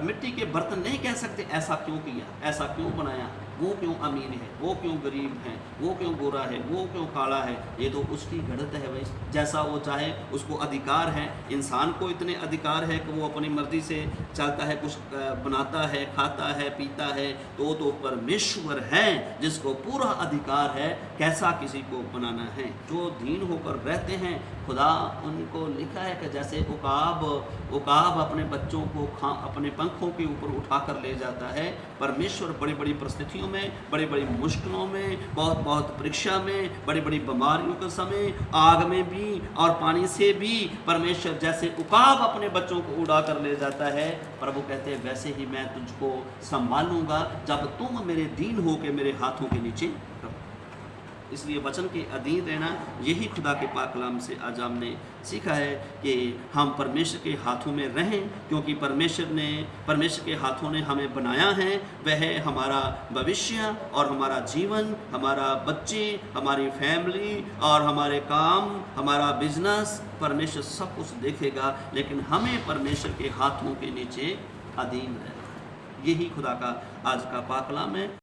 [SPEAKER 1] मिट्टी के बर्तन नहीं कह सकते ऐसा क्यों किया, ऐसा क्यों बनाया, वो क्यों अमीर है, वो क्यों गरीब है, वो क्यों गोरा है, वो क्यों काला है। ये तो उसकी गढ़त है भाई, जैसा वो चाहे उसको अधिकार है। इंसान को इतने अधिकार है कि वो अपनी मर्जी से चलता है, कुछ बनाता है, खाता है, पीता है। तो परमेश्वर है जिसको पूरा अधिकार है कैसा किसी को बनाना है। जो दीन होकर रहते हैं, खुदा उनको लिखा है कि जैसे उकाब अपने बच्चों को अपने पंखों के ऊपर उठा कर ले जाता है। परमेश्वर बड़ी बड़ी परिस्थितियों में, बड़ी बड़ी मुश्किलों में, बहुत बहुत परीक्षा में, बड़ी बड़ी बीमारियों के समय, आग में भी और पानी से भी परमेश्वर जैसे उकाब अपने बच्चों को उड़ा कर ले जाता है, प्रभु कहते हैं वैसे ही मैं तुझको संभालूंगा जब तुम मेरे दीन हो के मेरे हाथों के नीचे रहो। इसलिए वचन के अधीन रहना, यही खुदा के पाक कलाम से आज हमने सीखा है कि हम परमेश्वर के हाथों में रहें, क्योंकि परमेश्वर के हाथों ने हमें बनाया है। वह हमारा भविष्य और हमारा जीवन, हमारा बच्चे, हमारी फैमिली और हमारे काम, हमारा बिजनेस, परमेश्वर सब कुछ देखेगा, लेकिन हमें परमेश्वर के हाथों के नीचे अधीन रहना। यही खुदा का आज का पाक कलाम है।